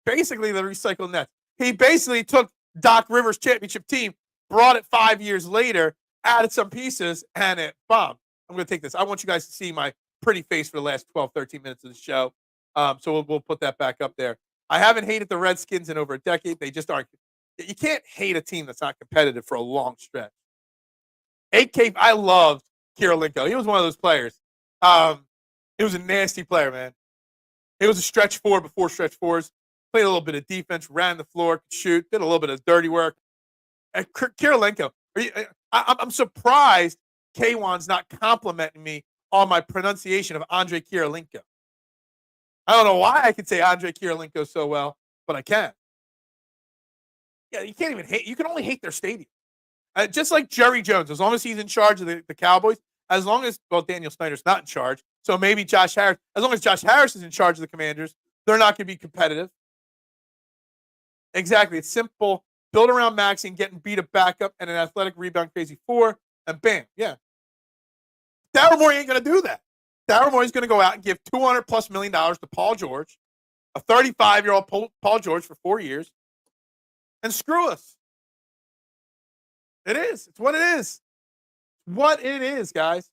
Basically, the recycled Nets. He basically took Doc Rivers' championship team, brought it 5 years later, added some pieces, and it bombed. I'm going to take this. I want you guys to see my pretty face for the last 12, 13 minutes of the show. So we'll put that back up there. I haven't hated the Redskins in over a decade. They just aren't. You can't hate a team that's not competitive for a long stretch. I loved Kirilenko. He was one of those players. He was a nasty player, man. He was a stretch four before stretch fours. Played a little bit of defense, ran the floor, could shoot, did a little bit of dirty work. And Kirilenko, I'm surprised K1's not complimenting me on my pronunciation of Andre Kirilenko. I don't know why I can say Andre Kirilenko so well, but I can. Yeah, you can't even hate. You can only hate their stadium. Just like Jerry Jones, as long as he's in charge of the Cowboys, as long as, Daniel Snyder's not in charge, so maybe Josh Harris, as long as Josh Harris is in charge of the Commanders, they're not going to be competitive. Exactly. It's simple. Build around Maxey and getting beat a backup and an athletic rebound crazy 4, and bam, yeah. Daryl Morey ain't going to do that. Daryl Morey's going to go out and give $200+ million to Paul George, a 35-year-old Paul George for 4 years, and screw us. It is. It's what it is. What it is, guys.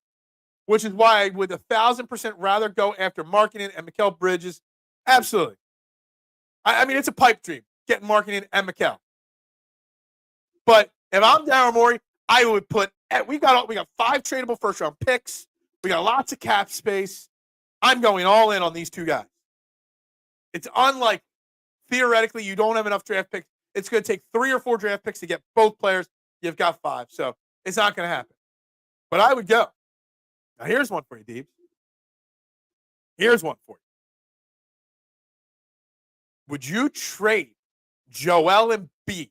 Which is why I would 1,000% rather go after Markkanen and Mikal Bridges. Absolutely. I mean, it's a pipe dream, getting Markkanen and Mikal. But if I'm Daryl Morey, I would put we got 5 tradable first-round picks. We got lots of cap space. I'm going all in on these 2 guys. It's unlike, theoretically, you don't have enough draft picks. It's going to take 3 or 4 draft picks to get both players. You've got 5. So it's not going to happen. But I would go. Now, here's one for you, Deebs. Here's one for you. Would you trade Joel Embiid?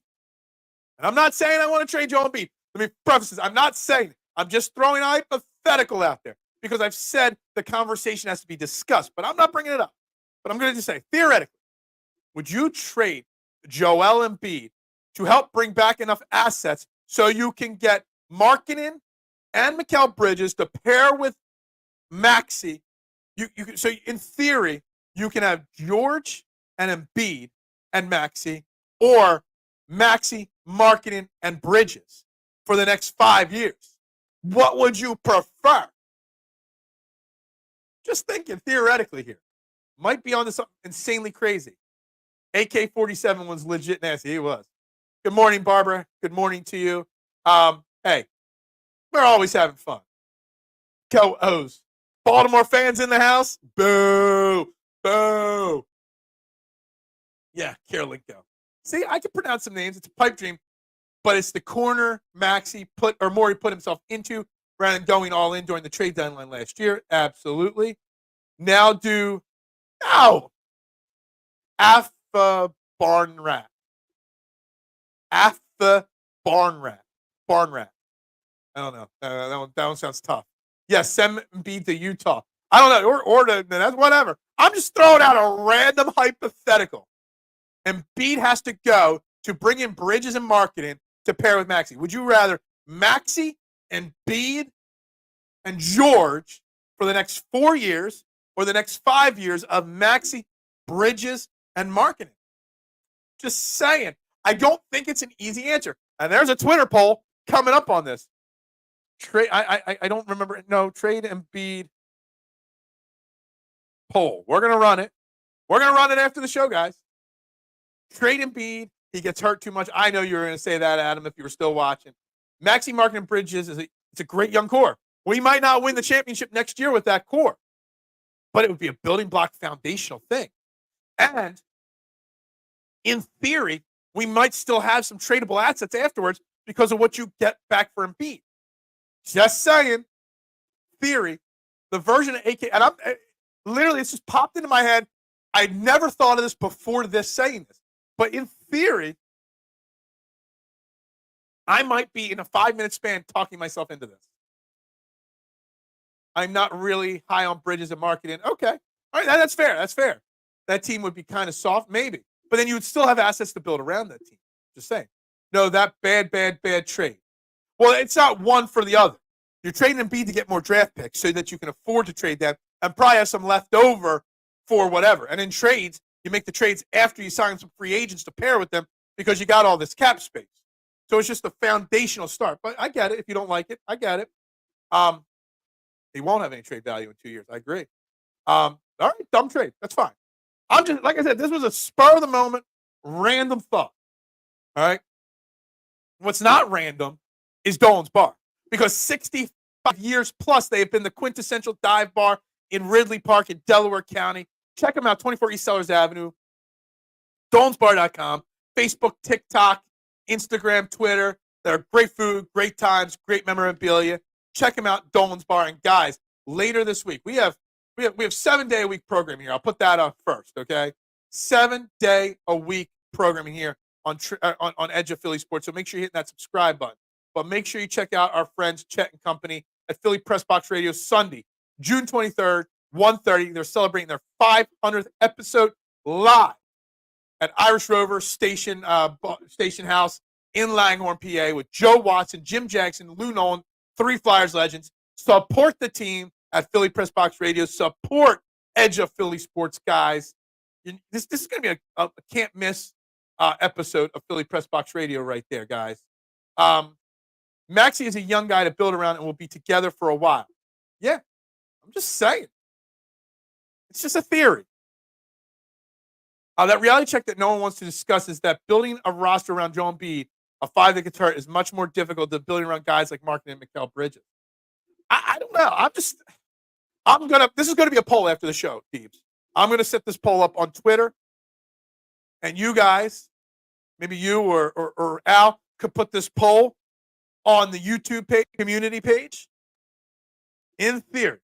And I'm not saying I want to trade Joel Embiid. Let me preface this. I'm not saying it. I'm just throwing a hypothetical out there because I've said the conversation has to be discussed, but I'm not bringing it up. But I'm going to just say, theoretically, would you trade Joel Embiid to help bring back enough assets so you can get Markkanen and Mikal Bridges to pair with Maxey. So in theory, you can have George and Embiid and Maxey, or Maxey, Marketing, and Bridges for the next 5 years. What would you prefer? Just thinking theoretically here. Might be onto something insanely crazy. AK-47 was legit nasty. He was. Good morning, Barbara. Good morning to you. Hey, we're always having fun. Go O's. Baltimore fans in the house? Boo. Boo. Yeah, Karolinko. See, I can pronounce some names. It's a pipe dream, but it's the corner Maxey Maury put himself into rather than going all in during the trade deadline last year. Absolutely. Now Affa Barn Rat. Affa Barn Rat. Barn Rat. I don't know. That one sounds tough. Yes, send Embiid to Utah. I don't know. Or that's whatever. I'm just throwing out a random hypothetical. Embiid has to go to bring in Bridges and Marketing to pair with Maxey. Would you rather Maxey, Embiid, and George for the next 4 years or the next 5 years of Maxey, Bridges, and Marketing? Just saying. I don't think it's an easy answer. And there's a Twitter poll coming up on this. I don't remember. No, trade Embiid poll. We're going to run it. We're going to run it after the show, guys. Trade Embiid. He gets hurt too much. I know you were going to say that, Adam, if you were still watching. Maxey, Marketing, Bridges it's a great young core. We might not win the championship next year with that core, but it would be a building block foundational thing. And in theory, we might still have some tradable assets afterwards because of what you get back for Embiid. Just saying. Theory. The version of AK, and literally, it's just popped into my head. I never thought of this before saying this. But in theory, I might be in a 5-minute span talking myself into this. I'm not really high on Bridges and Marketing. Okay. All right, that's fair. That's fair. That team would be kind of soft, maybe. But then you would still have assets to build around that team. Just saying. No, that bad trade. Well, it's not one for the other. You're trading Embiid to get more draft picks so that you can afford to trade them and probably have some left over for whatever. And in trades, you make the trades after you sign some free agents to pair with them because you got all this cap space. So it's just a foundational start. But I get it. If you don't like it, I get it. He won't have any trade value in 2 years. I agree. All right, dumb trade. That's fine. I'm just, like I said, this was a spur of the moment, random thought. All right. What's not random is Dolan's Bar, because 65 years plus they have been the quintessential dive bar in Ridley Park in Delaware County. Check them out, 24 East Sellers Avenue, DolansBar.com, Facebook, TikTok, Instagram, Twitter. They're great food, great times, great memorabilia. Check them out, Dolan's Bar. And guys, later this week, we have 7-day-a-week programming here. I'll put that up first, okay? 7-day-a-week programming here on Edge of Philly Sports. So make sure you hit that subscribe button. But make sure you check out our friends Chet and Company at Philly Press Box Radio Sunday, June 23rd, 1:30. They're celebrating their 500th episode live at Irish Rover Station House in Langhorne, PA, with Joe Watson, Jim Jackson, Lou Nolan, 3 Flyers legends. Support the team at Philly Press Box Radio. Support Edge of Philly Sports, guys. This is going to be a can't miss episode of Philly Press Box Radio right there, guys. Maxey is a young guy to build around and will be together for a while. Yeah, I'm just saying. It's just a theory. That reality check that no one wants to discuss is that building a roster around Joel Embiid, a 5 that gets hurt, is much more difficult than building around guys like Marketing and Mikal Bridges. I don't know. This is gonna be a poll after the show, Deebs. I'm gonna set this poll up on Twitter, and you guys, maybe you or Al, could put this poll on the YouTube page, community page. In theory,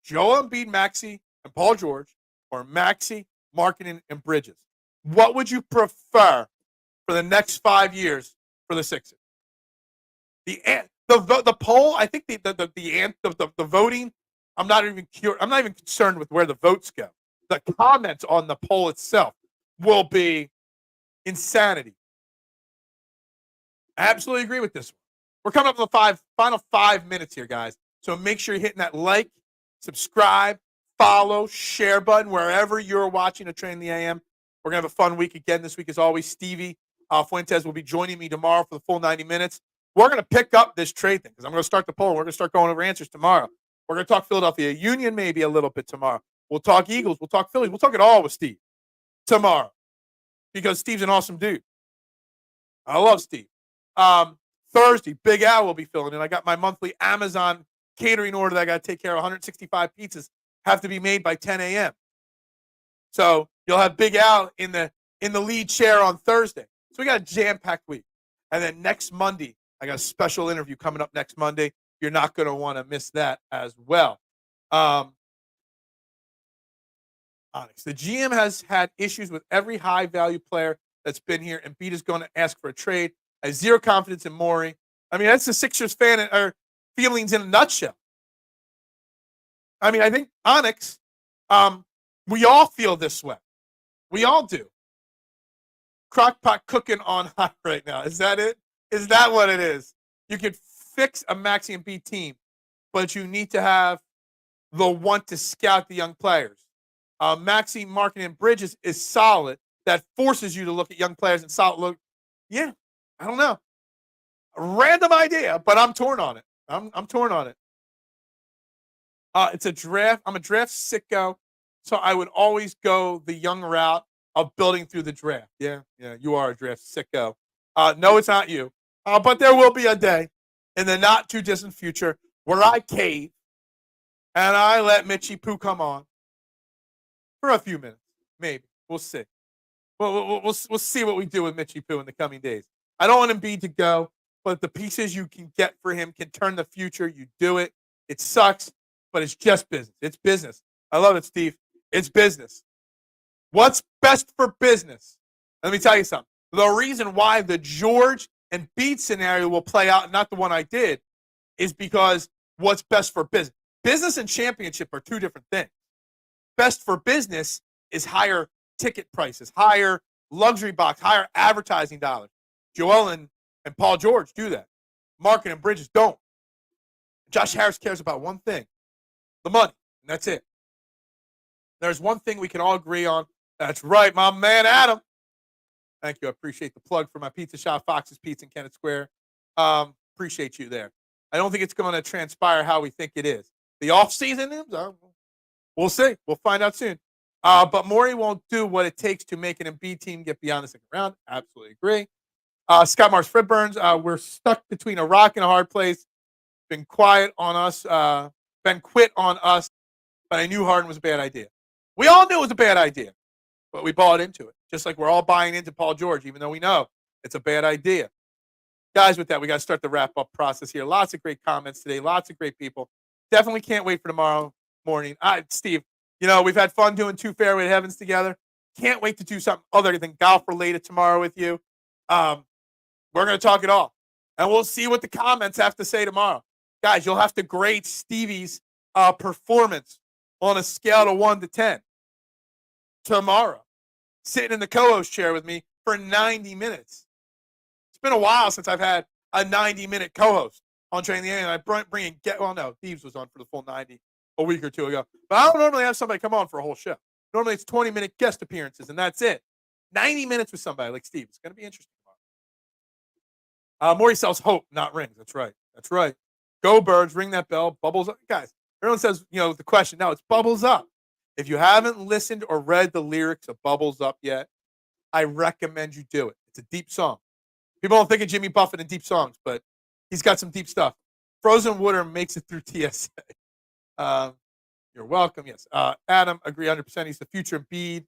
Joel Embiid, Maxey, and Paul George, or Maxey, Marketing, and Bridges. What would you prefer for the next 5 years for the Sixers? The poll, I think the voting, I'm not even concerned with where the votes go. The comments on the poll itself will be insanity. I absolutely agree with this one. We're coming up to the final 5 minutes here, guys. So make sure you're hitting that like, subscribe, follow, share button wherever you're watching a Train in the AM. We're going to have a fun week again this week, as always. Stevie Fuentes will be joining me tomorrow for the full 90 minutes. We're going to pick up this trade thing because I'm going to start the poll. We're going to start going over answers tomorrow. We're going to talk Philadelphia Union maybe a little bit tomorrow. We'll talk Eagles. We'll talk Phillies. We'll talk it all with Steve tomorrow because Steve's an awesome dude. I love Steve. Thursday, Big Al will be filling in. I got my monthly Amazon catering order that I got to take care of. 165 pizzas have to be made by 10 a.m. So you'll have Big Al in the lead chair on Thursday. So we got a jam-packed week. And then next Monday, I got a special interview coming up next Monday. You're not going to want to miss that as well. Onyx, the GM has had issues with every high-value player that's been here. Embiid is going to ask for a trade. I have zero confidence in Morey. I mean, that's the Sixers fan or feelings in a nutshell. I mean, I think Onyx, we all feel this way. We all do. Crockpot cooking on hot right now. Is that it? Is that what it is? You could fix a Maxey Embiid team, but you need to have the want to scout the young players. Maxey marketing Bridges is solid. That forces you to look at young players and solid look. Yeah, I don't know. A random idea, but I'm torn on it. I'm torn on it. It's a draft. I'm a draft sicko, so I would always go the young route of building through the draft. Yeah, you are a draft sicko. No, it's not you. But there will be a day in the not too distant future where I cave and I let Mitchie Poo come on for a few minutes. Maybe. We'll see. We'll see what we do with Mitchie Poo in the coming days. I don't want Embiid to go, but the pieces you can get for him can turn the future. You do it. It sucks, but it's just business. It's business. I love it, Steve. It's business. What's best for business? Let me tell you something. The reason why the George and Embiid scenario will play out, and not the one I did, is because what's best for business. Business and championship are two different things. Best for business is higher ticket prices, higher luxury box, higher advertising dollars. Joel and Paul George do that. Market and Bridges don't. Josh Harris cares about one thing, the money, and that's it. There's one thing we can all agree on. That's right, my man Adam. Thank you. I appreciate the plug for my pizza shop, Fox's Pizza in Kennett Square. Appreciate you there. I don't think it's going to transpire how we think it is. The offseason, we'll see. We'll find out soon. But Morey won't do what it takes to make an Embiid team get beyond the second round. Absolutely agree. Scott Mars, Fred Burns, we're stuck between a rock and a hard place. Been quiet on us, been quit on us, but I knew Harden was a bad idea. We all knew it was a bad idea, but we bought into it. Just like we're all buying into Paul George, even though we know it's a bad idea. Guys, with that, we got to start the wrap-up process here. Lots of great comments today. Lots of great people. Definitely can't wait for tomorrow morning. Steve, we've had fun doing two Fairway to Heavens together. Can't wait to do something other than golf-related tomorrow with you. We're going to talk it all. And we'll see what the comments have to say tomorrow. Guys, you'll have to grade Stevie's performance on a scale of 1 to 10 tomorrow, sitting in the co-host chair with me for 90 minutes. It's been a while since I've had a 90-minute co-host on Train the A, and I bring in Thieves was on for the full 90 a week or two ago. But I don't normally have somebody come on for a whole show. Normally it's 20-minute guest appearances, and that's it. 90 minutes with somebody like Steve. It's going to be interesting tomorrow. Morey sells hope, not rings. That's right. That's right. Go Birds, ring that bell, bubbles up. Guys, everyone says, the question. No, it's Bubbles Up. If you haven't listened or read the lyrics of Bubbles Up yet, I recommend you do it. It's a deep song. People don't think of Jimmy Buffett in deep songs, but he's got some deep stuff. Frozen Water makes it through TSA. You're welcome. Yes. Adam, agree 100%. He's the future. Embiid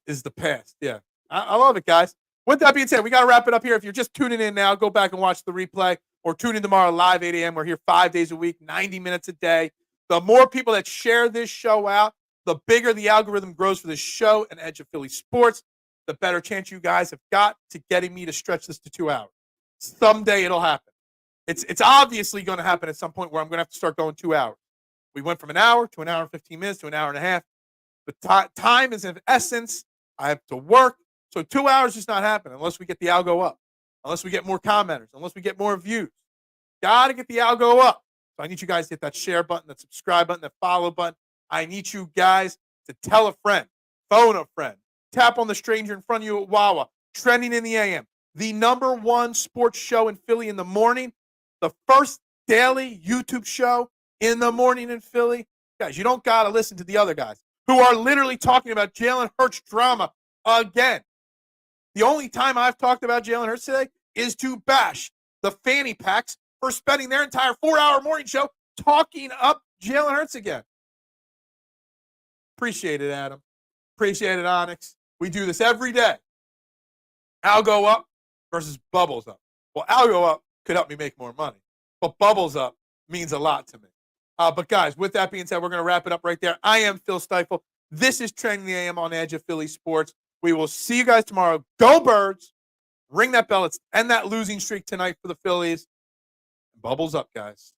is the past. Yeah. I love it, guys. With that being said, we got to wrap it up here. If you're just tuning in now, go back and watch the replay or tune in tomorrow live 8 a.m. We're here 5 days a week, 90 minutes a day. The more people that share this show out, the bigger the algorithm grows for this show and Edge of Philly Sports, the better chance you guys have got to getting me to stretch this to 2 hours. Someday it'll happen. It's obviously going to happen at some point where I'm going to have to start going 2 hours. We went from an hour to an hour and 15 minutes to an hour and a half. But time is of essence. I have to work. So 2 hours is not happening unless we get the algo up. unless we get more commenters, unless we get more views. Got to get the algo up. So I need you guys to hit that share button, that subscribe button, that follow button. I need you guys to tell a friend, phone a friend, tap on the stranger in front of you at Wawa. Trending in the AM, the #1 sports show in Philly in the morning, the first daily YouTube show in the morning in Philly. Guys, you don't got to listen to the other guys who are literally talking about Jalen Hurts drama again. The only time I've talked about Jalen Hurts today is to bash the fanny packs for spending their entire 4-hour morning show talking up Jalen Hurts again. Appreciate it, Adam. Appreciate it, Onyx. We do this every day. Algo up versus bubbles up. Well, algo up could help me make more money, but bubbles up means a lot to me. But guys, with that being said, we're going to wrap it up right there. I am Phil Stiefel. This is Trending the AM on Edge of Philly Sports. We will see you guys tomorrow. Go Birds. Ring that bell. Let's end that losing streak tonight for the Phillies. Bubbles up, guys.